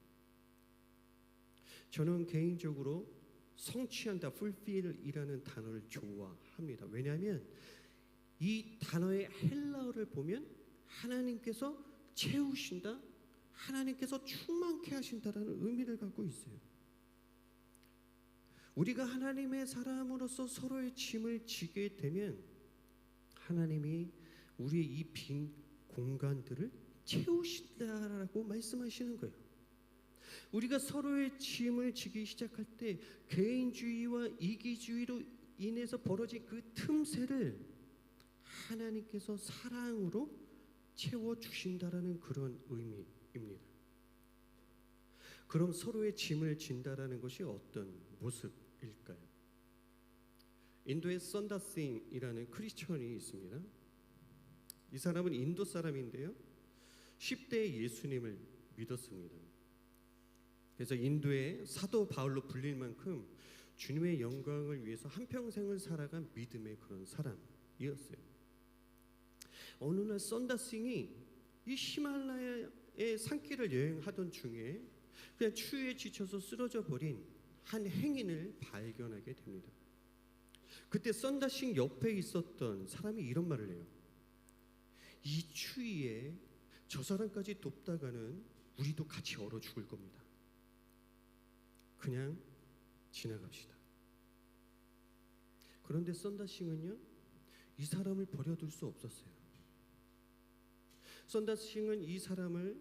저는 개인적으로 성취한다, fulfill이라는 단어를 좋아합니다. 왜냐하면 이 단어의 헬라어를 보면 하나님께서 채우신다, 하나님께서 충만케 하신다라는 의미를 갖고 있어요. 우리가 하나님의 사람으로서 서로의 짐을 지게 되면 하나님이 우리의 이 빈 공간들을 채우신다라고 말씀하시는 거예요. 우리가 서로의 짐을 지기 시작할 때 개인주의와 이기주의로 인해서 벌어진 그 틈새를 하나님께서 사랑으로 채워 주신다라는 그런 의미입니다. 그럼 서로의 짐을 진다라는 것이 어떤 모습일까요? 인도의 선다싱이라는 크리스천이 있습니다. 이 사람은 인도 사람인데요. 10대에 예수님을 믿었습니다. 그래서 인도의 사도 바울로 불릴 만큼 주님의 영광을 위해서 한평생을 살아간 믿음의 그런 사람이었어요. 어느 날 선다싱이 이 히말라야의 산길을 여행하던 중에 그냥 추위에 지쳐서 쓰러져 버린 한 행인을 발견하게 됩니다. 그때 선다싱 옆에 있었던 사람이 이런 말을 해요. 이 추위에 저 사람까지 돕다가는 우리도 같이 얼어 죽을 겁니다. 그냥 지나갑시다. 그런데 선다싱은요, 이 사람을 버려둘 수 없었어요. 선다싱은 이 사람을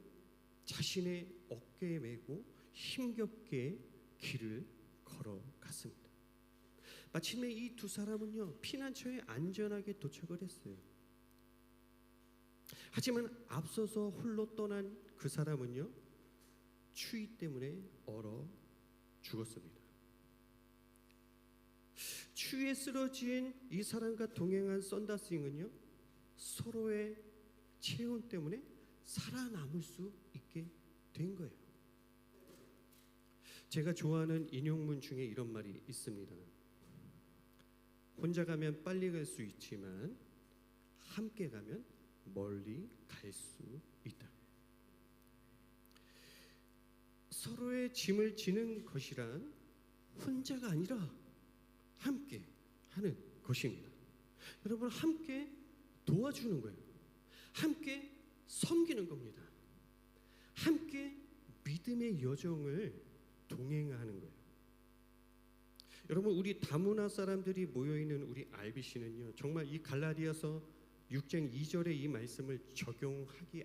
자신의 어깨에 메고 힘겹게 길을 걸어갔습니다. 마침내 이 두 사람은요, 피난처에 안전하게 도착을 했어요. 하지만 앞서서 홀로 떠난 그 사람은요, 추위 때문에 얼어 죽었습니다. 추위에 쓰러진 이 사람과 동행한 선다싱은요, 서로의 체온 때문에 살아남을 수 있게 된 거예요. 제가 좋아하는 인용문 중에 이런 말이 있습니다. 혼자 가면 빨리 갈 수 있지만 함께 가면 멀리 갈 수 있다. 서로의 짐을 지는 것이란 혼자가 아니라 함께 하는 것입니다. 여러분, 함께 도와주는 거예요. 함께 섬기는 겁니다. 함께 믿음의 여정을 동행하는 거예요. 여러분, 우리 다문화 사람들이 모여있는 우리 RBC는요, 정말 이 갈라디아서 6장 2절의 이 말씀을 적용하기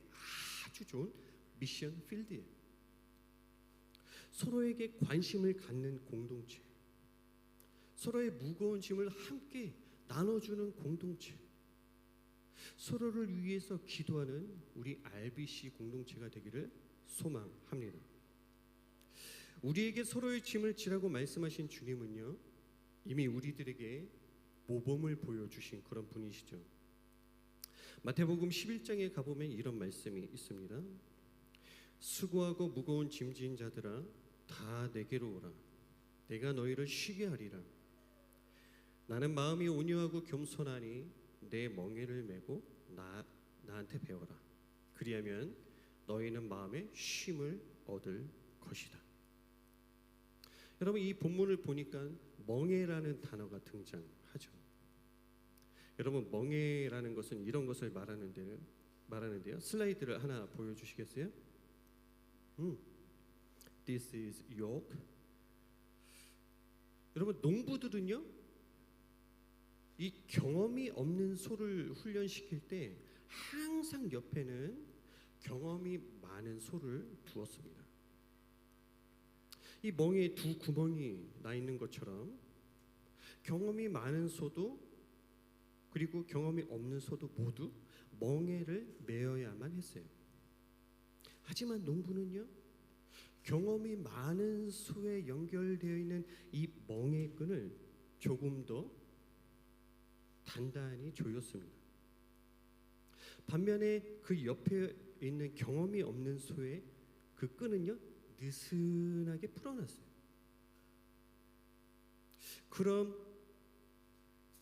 아주 좋은 미션 필드예요. 서로에게 관심을 갖는 공동체, 서로의 무거운 짐을 함께 나눠주는 공동체, 서로를 위해서 기도하는 우리 RBC 공동체가 되기를 소망합니다. 우리에게 서로의 짐을 지라고 말씀하신 주님은요, 이미 우리들에게 모범을 보여주신 그런 분이시죠. 마태복음 11장에 가보면 이런 말씀이 있습니다. 수고하고 무거운 짐진 자들아, 다 내게로 오라. 내가 너희를 쉬게 하리라. 나는 마음이 온유하고 겸손하니 내 멍에를 메고 나한테 배워라. 그리하면 너희는 마음에 쉼을 얻을 것이다. 여러분, 이 본문을 보니까 멍에라는 단어가 등장하죠. 여러분, 멍에라는 것은 이런 것을 말하는데요. 슬라이드를 하나 보여주시겠어요? This is yoke. 여러분, 농부들은요, 이 경험이 없는 소를 훈련시킬 때 항상 옆에는 경험이 많은 소를 두었습니다. 이 멍에 두 구멍이 나 있는 것처럼 경험이 많은 소도 그리고 경험이 없는 소도 모두 멍에를 메어야만 했어요. 하지만 농부는요, 경험이 많은 소에 연결되어 있는 이 멍에 끈을 조금 더 단단히 조였습니다. 반면에 그 옆에 있는 경험이 없는 소의 그 끈은요, 느슨하게 풀어놨어요. 그럼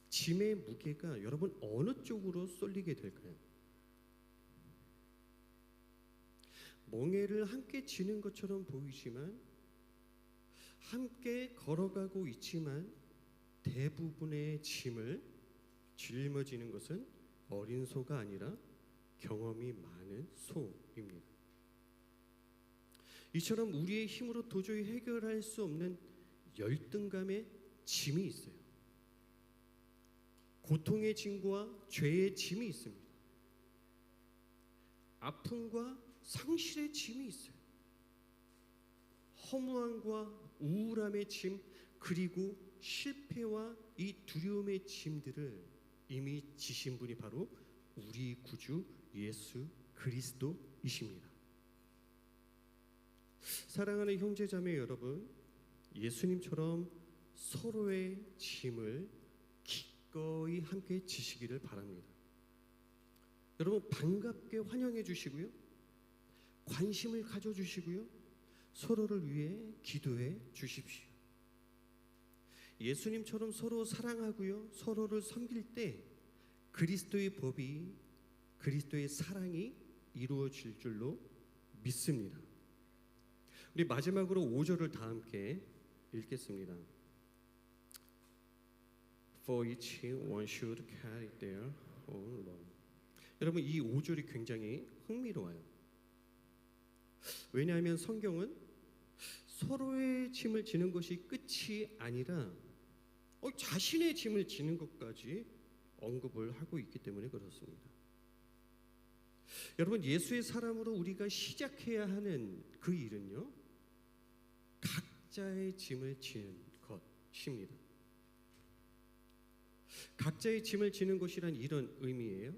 짐의 무게가 여러분 어느 쪽으로 쏠리게 될까요? 멍에를 함께 지는 것처럼 보이지만 함께 걸어가고 있지만 대부분의 짐을 짊어지는 것은 어린 소가 아니라 경험이 많은 소입니다. 이처럼 우리의 힘으로 도저히 해결할 수 없는 열등감의 짐이 있어요. 고통의 짐과 죄의 짐이 있습니다. 아픔과 상실의 짐이 있어요. 허무함과 우울함의 짐, 그리고 실패와 이 두려움의 짐들을 이미 지신 분이 바로 우리 구주 예수 그리스도이십니다. 사랑하는 형제자매 여러분, 예수님처럼 서로의 짐을 기꺼이 함께 지시기를 바랍니다. 여러분 반갑게 환영해 주시고요, 관심을 가져주시고요, 서로를 위해 기도해 주십시오. 예수님처럼 서로 사랑하고요, 서로를 섬길 때 그리스도의 법이, 그리스도의 사랑이 이루어질 줄로 믿습니다. 우리 마지막으로 5절을 다 함께 읽겠습니다. For each one should carry their own load. 여러분 이 5절이 굉장히 흥미로워요. 왜냐하면 성경은 서로의 짐을 지는 것이 끝이 아니라 자신의 짐을 지는 것까지 언급을 하고 있기 때문에 그렇습니다. 여러분 예수의 사람으로 우리가 시작해야 하는 그 일은요, 각자의 짐을 지는 것입니다. 각자의 짐을 지는 것이란 이런 의미예요.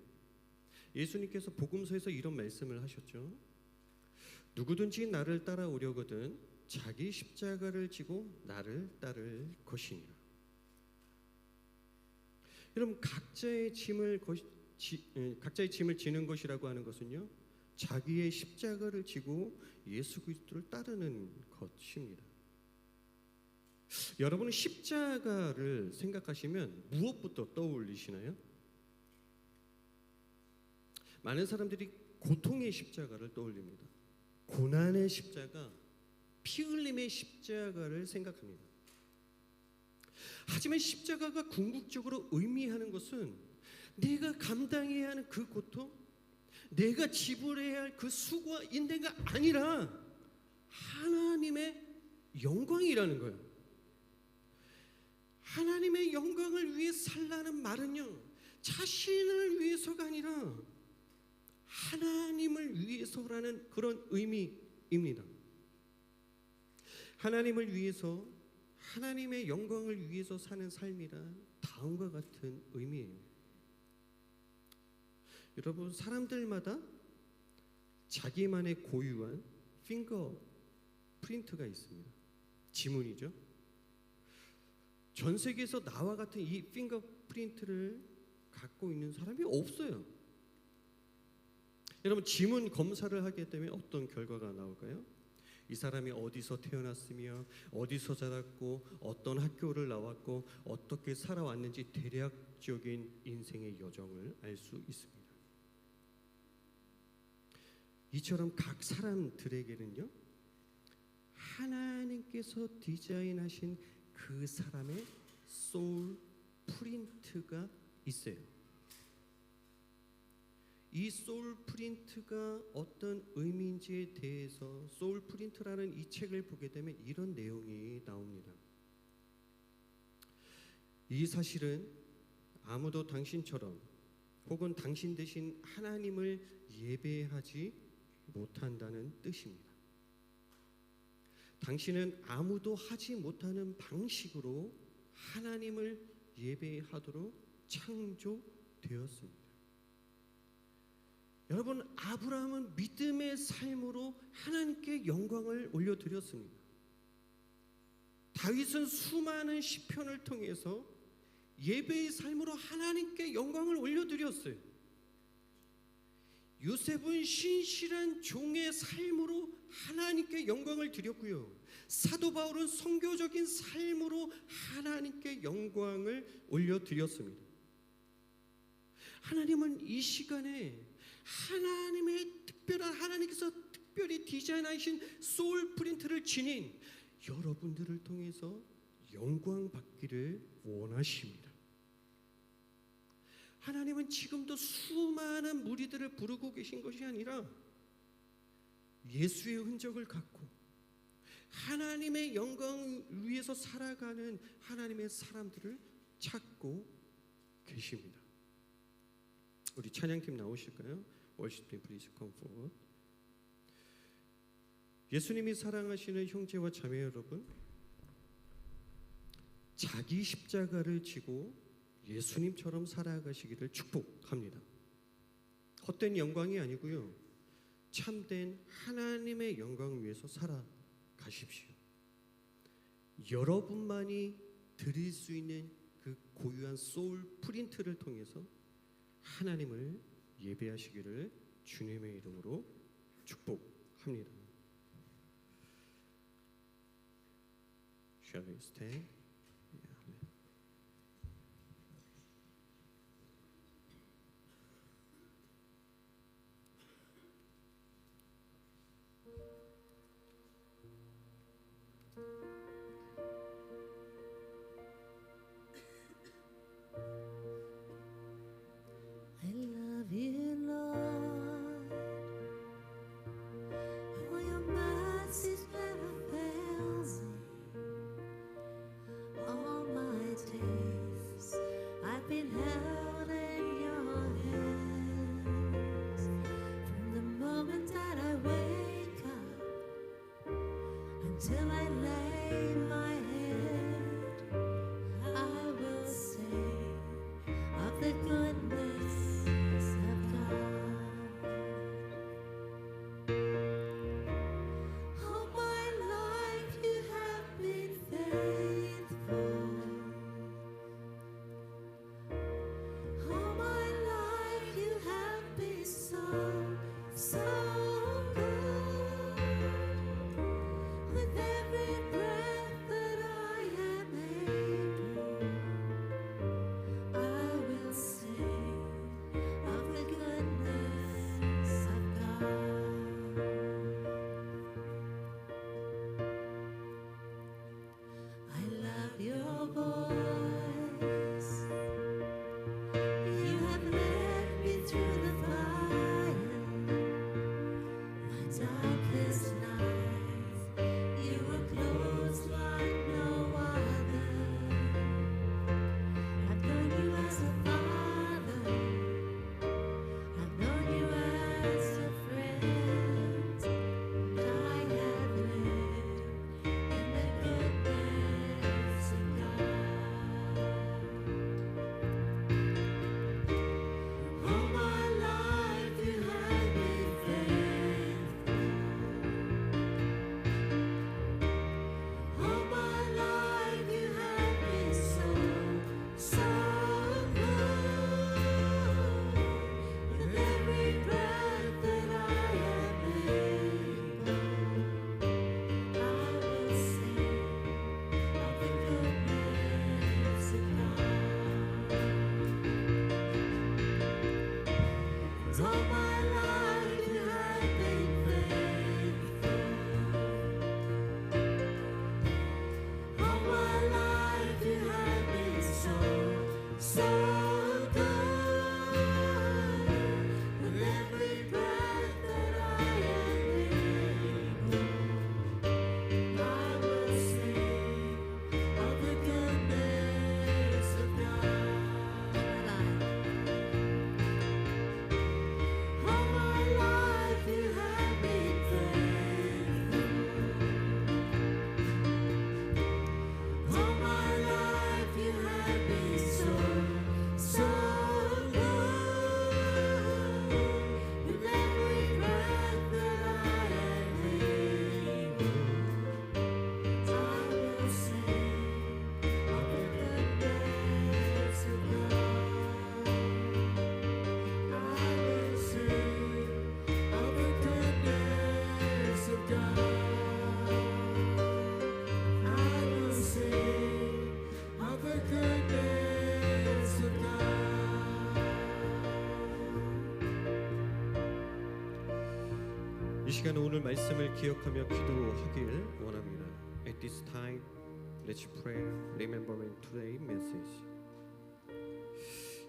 예수님께서 복음서에서 이런 말씀을 하셨죠. 누구든지 나를 따라오려거든 자기 십자가를 지고 나를 따를 것이니라. 여러분 각자의 짐을 지는 것이라고 하는 것은요, 자기의 십자가를 지고 예수 그리스도를 따르는 것입니다. 여러분은 십자가를 생각하시면 무엇부터 떠올리시나요? 많은 사람들이 고통의 십자가를 떠올립니다. 고난의 십자가, 피 흘림의 십자가를 생각합니다. 하지만 십자가가 궁극적으로 의미하는 것은 내가 감당해야 하는 그 고통, 내가 지불해야 할 그 수고와 인내가 아니라 하나님의 영광이라는 거예요. 하나님의 영광을 위해 살라는 말은요, 자신을 위해서가 아니라 하나님을 위해서라는 그런 의미입니다. 하나님을 위해서, 하나님의 영광을 위해서 사는 삶이라 다음과 같은 의미예요. 여러분 사람들마다 자기만의 고유한 핑거 프린트가 있습니다. 지문이죠. 전 세계에서 나와 같은 이 핑거 프린트를 갖고 있는 사람이 없어요. 여러분 지문 검사를 하게 되면 어떤 결과가 나올까요? 이 사람이 어디서 태어났으며 어디서 자랐고 어떤 학교를 나왔고 어떻게 살아왔는지 대략적인 인생의 여정을 알 수 있습니다. 이처럼 각 사람들에게는요, 하나님께서 디자인하신 그 사람의 소울 프린트가 있어요. 이 소울 프린트가 어떤 의미인지에 대해서 소울 프린트라는 이 책을 보게 되면 이런 내용이 나옵니다. 이 사실은 아무도 당신처럼 혹은 당신 대신 하나님을 예배하지 못한다는 뜻입니다. 당신은 아무도 하지 못하는 방식으로 하나님을 예배하도록 창조되었습니다. 여러분 아브라함은 믿음의 삶으로 하나님께 영광을 올려드렸습니다. 다윗은 수많은 시편을 통해서 예배의 삶으로 하나님께 영광을 올려드렸어요. 요셉은 신실한 종의 삶으로 하나님께 영광을 드렸고요. 사도 바울은 선교적인 삶으로 하나님께 영광을 올려드렸습니다. 하나님은 이 시간에 하나님의 특별한, 하나님께서 특별히 디자인하신 소울 프린트를 지닌 여러분들을 통해서 영광 받기를 원하십니다. 하나님은 지금도 수많은 무리들을 부르고 계신 것이 아니라 예수의 흔적을 갖고 하나님의 영광 위에서 살아가는 하나님의 사람들을 찾고 계십니다. 우리 찬양팀 나오실까요? Worship team, please come forward. 예수님이 사랑하시는 형제와 자매 여러분, 자기 십자가를 지고 예수님처럼 살아가시기를 축복합니다. 헛된 영광이 아니고요. 참된 하나님의 영광을 위해서 살아가십시오. 여러분만이 드릴 수 있는 그 고유한 소울 프린트를 통해서 하나님을 예배하시기를 주님의 이름으로 축복합니다. Shall we stand? I love you, Lord. For your mercies never fails me. All my days I've been held in your hands. From the moment that I wake up until I lay my head, I will sing of the goodness of God. All my life you have been faithful. All my life you have been so good. With every breath that I am able, I will sing of the goodness of God. I love your voice. You have led me through the fire, my darkest night. You were close like no other. I've known you as a father. I've known you as a friend. I have lived in the goodness of God. All my life you have been faithful. All my life you have been so good. With every breath that I am able, I will sing of the goodness of God. All my life you have been faithful. All my life you have been so good. With every breath that I am able, I will sing of the goodness of God. All my life you have been faithful. All my life you have been so good. With every breath that I am able, I will sing of the goodness of God. I will sing of the goodness of God. I will sing of the goodness of God. 이 시간 오늘 말씀을 기억하며 기도하길 원합니다. At this time, let's pray, remembering today's message.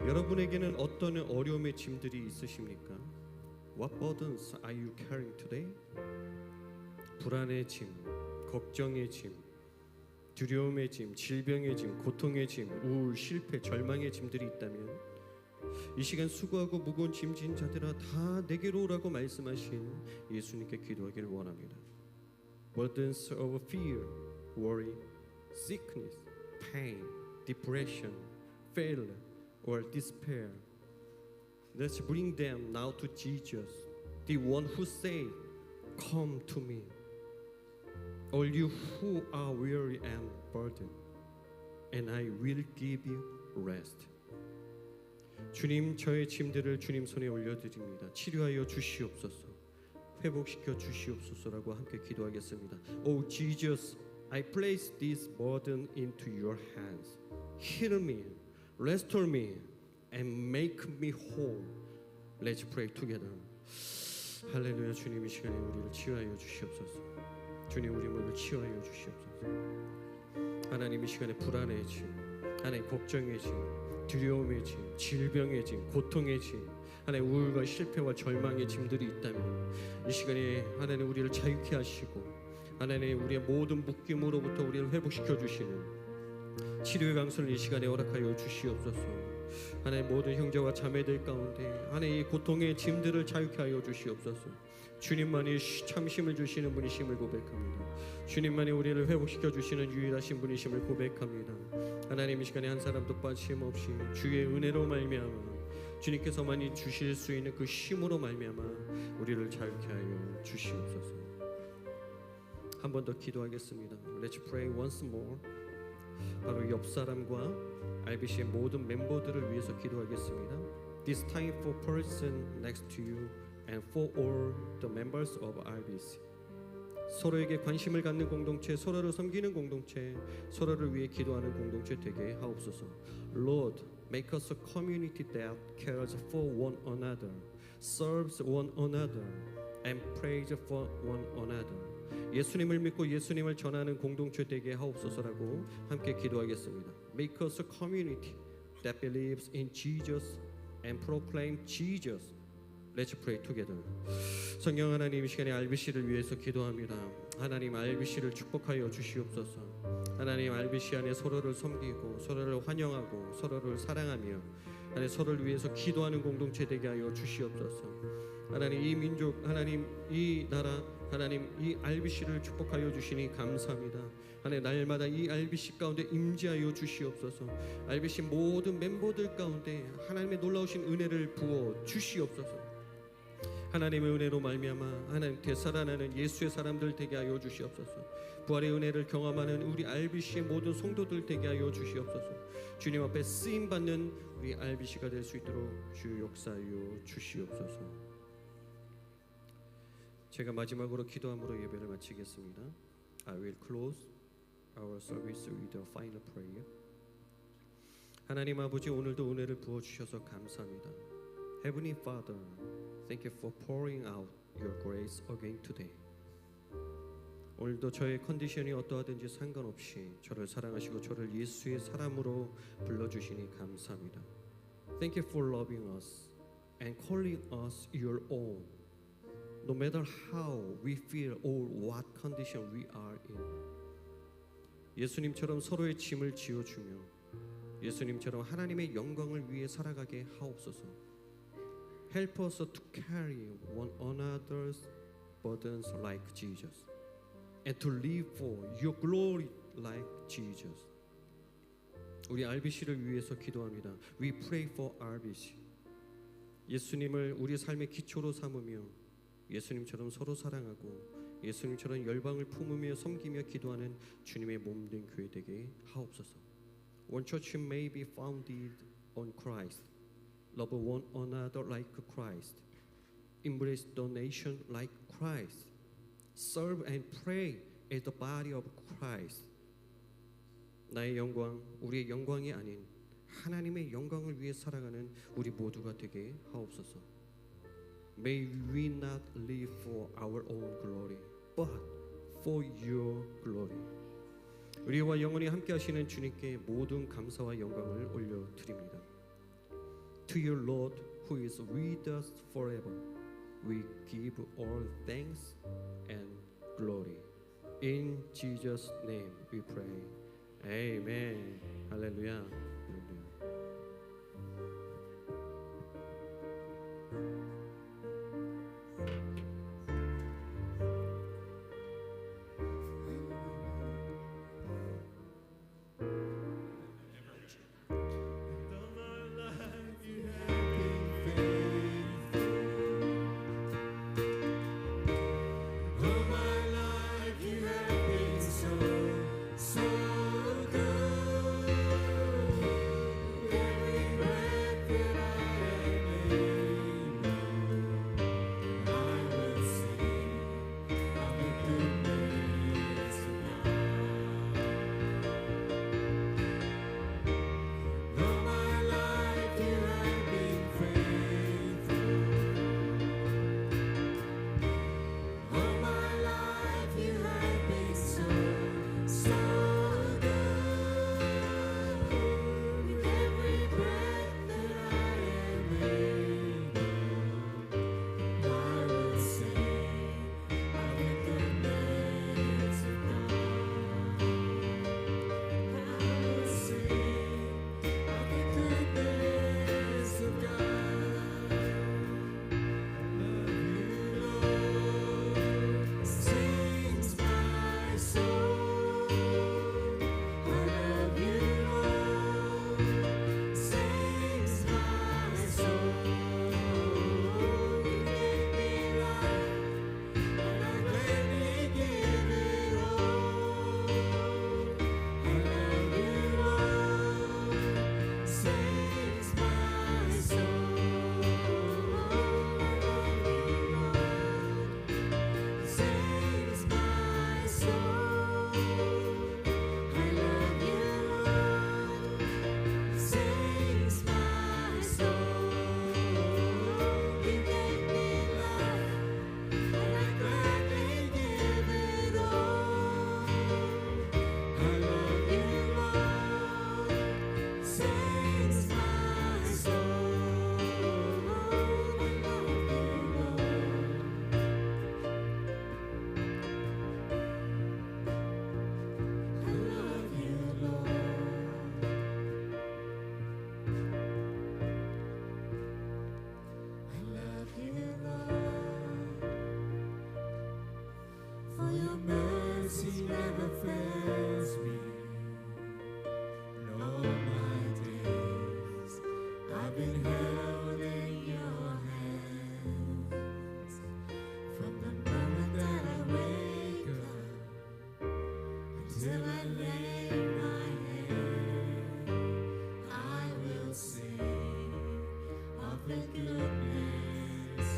여러분에게는 어떤 어려움의 짐들이 있으십니까? What burdens are you carrying today? 불안의 짐, 걱정의 짐, 두려움의 짐, 질병의 짐, 고통의 짐, 우울, 실패, 절망의 짐들이 있다면 이 시간 수고하고 무거운 짐진 자들아 다 내게로 오라고 말씀하신 예수님께 기도하기를 원합니다. Burdens of fear, worry, sickness, pain, depression, failure or despair. Let's bring them now to Jesus, the one who said, "Come to me, all you who are weary and burdened, and I will give you rest." 주님, 저의 짐들을 주님 손에 올려드립니다. 치료하여 주시옵소서, 회복시켜 주시옵소서라고 함께 기도하겠습니다. Oh Jesus, I place this burden into your hands. Heal me, restore me, and make me whole. Let's pray together. 할렐루야. 주님, 이 시간에 우리를 치유하여 주시옵소서. 주님, 우리 몸을 치유하여 주시옵소서. 하나님, 이 시간에 불안의 짐, 하나님 걱정의 짐, 두려움의 짐, 질병의 짐, 고통의 짐, 하나님 우울과 실패와 절망의 짐들이 있다면 이 시간에 하나님 우리를 자유케 하시고 하나님 우리의 모든 묶임으로부터 우리를 회복시켜 주시는 치료의 강선을 이 시간에 허락하여 주시옵소서. 하나님 모든 형제와 자매들 가운데 하나님 이 고통의 짐들을 자유케 하여 주시옵소서. 주님만이 참심을 주시는 분이심을 고백합니다. 주님만이 우리를 회복시켜 주시는 유일하신 분이심을 고백합니다. 하나님 이 시간에 한 사람도 빠짐없이 주의 은혜로 말미암아 주님께서만이 주실 수 있는 그 힘으로 말미암아 우리를 자유케 하여 주시옵소서. 한 번 더 기도하겠습니다. Let's pray once more. 바로 옆 사람과 RBC의 모든 멤버들을 위해서 기도하겠습니다. This time for person next to you and for all the members of RBC. 서로에게 관심을 갖는 공동체, 서로를 섬기는 공동체, 서로를 위해 기도하는 공동체 되게 하옵소서. Lord, make us a community that cares for one another, serves one another, and prays for one another. 예수님을 믿고 예수님을 전하는 공동체 되게 하옵소서라고 함께 기도하겠습니다. Make us a community that believes in Jesus and proclaim Jesus. Let's pray together. 성령 하나님, 이 시간에 RBC를 위해서 기도합니다. 하나님, RBC를 축복하여 주시옵소서. 하나님, RBC 안에 서로를 섬기고 서로를 환영하고 서로를 사랑하며 하나님 서로를 위해서 기도하는 공동체 되게 하여 주시옵소서. 하나님, 이 민족, 하나님 이 나라, 하나님 이 RBC를 축복하여 주시니 감사합니다. 하나님, 날마다 이 RBC 가운데 임재하여 주시옵소서. RBC 모든 멤버들 가운데 하나님의 놀라우신 은혜를 부어 주시옵소서. 하나님의 은혜로 말미암아 하나님 되살아나는 예수의 사람들 되게 하여 주시옵소서. 부활의 은혜를 경험하는 우리 RBC의 모든 성도들 되게 하여 주시옵소서. 주님 앞에 쓰임 받는 우리 RBC가 될 수 있도록 주 역사하여 주시옵소서. 제가 마지막으로 기도함으로 예배를 마치겠습니다. I will close our service with a final prayer. 하나님 아버지, 오늘도 은혜를 부어 주셔서 감사합니다. Heavenly Father, thank you for pouring out your grace again today. 오늘도 저의 컨디션이 어떠하든지 상관없이 저를 사랑하시고 저를 예수의 사람으로 불러주시니 감사합니다. Thank you for loving us and calling us your own. No matter how we feel or what condition we are in. 예수님처럼 서로의 짐을 지어주며 예수님처럼 하나님의 영광을 위해 살아가게 하옵소서. Help us to carry one another's burdens like Jesus, and to live for your glory like Jesus. 우리 RBC를 위해서 기도합니다. We pray for RBC. 예수님을 우리 삶의 기초로 삼으며 예수님처럼 서로 사랑하고 예수님처럼 열방을 품으며 섬기며 기도하는 주님의 몸된 교회 되게 하옵소서. One church may be founded on Christ. Love one another like Christ. Embrace the nation like Christ. Serve and pray as the body of Christ. 나의 영광, 우리의 영광이 아닌 하나님의 영광을 위해 살아가는 우리 모두가 되게 하옵소서. May we not live for our own glory, but for your glory. 우리와 영원히 함께 하시는 주님께 모든 감사와 영광을 올려드립니다. To your Lord who is with us forever, we give all thanks and glory. In Jesus' name we pray. Amen. 할렐루야. faithful. lay my head, I will sing of the goodness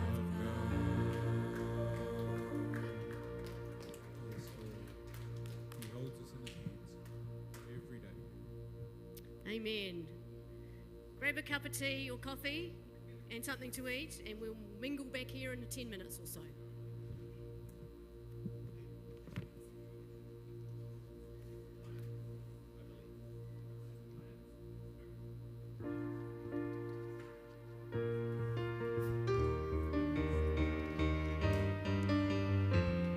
of God. Yes, Lord. He holds us in his hands every day. Amen. Grab a cup of tea or coffee and something to eat, and we'll mingle back here in 10 minutes or so.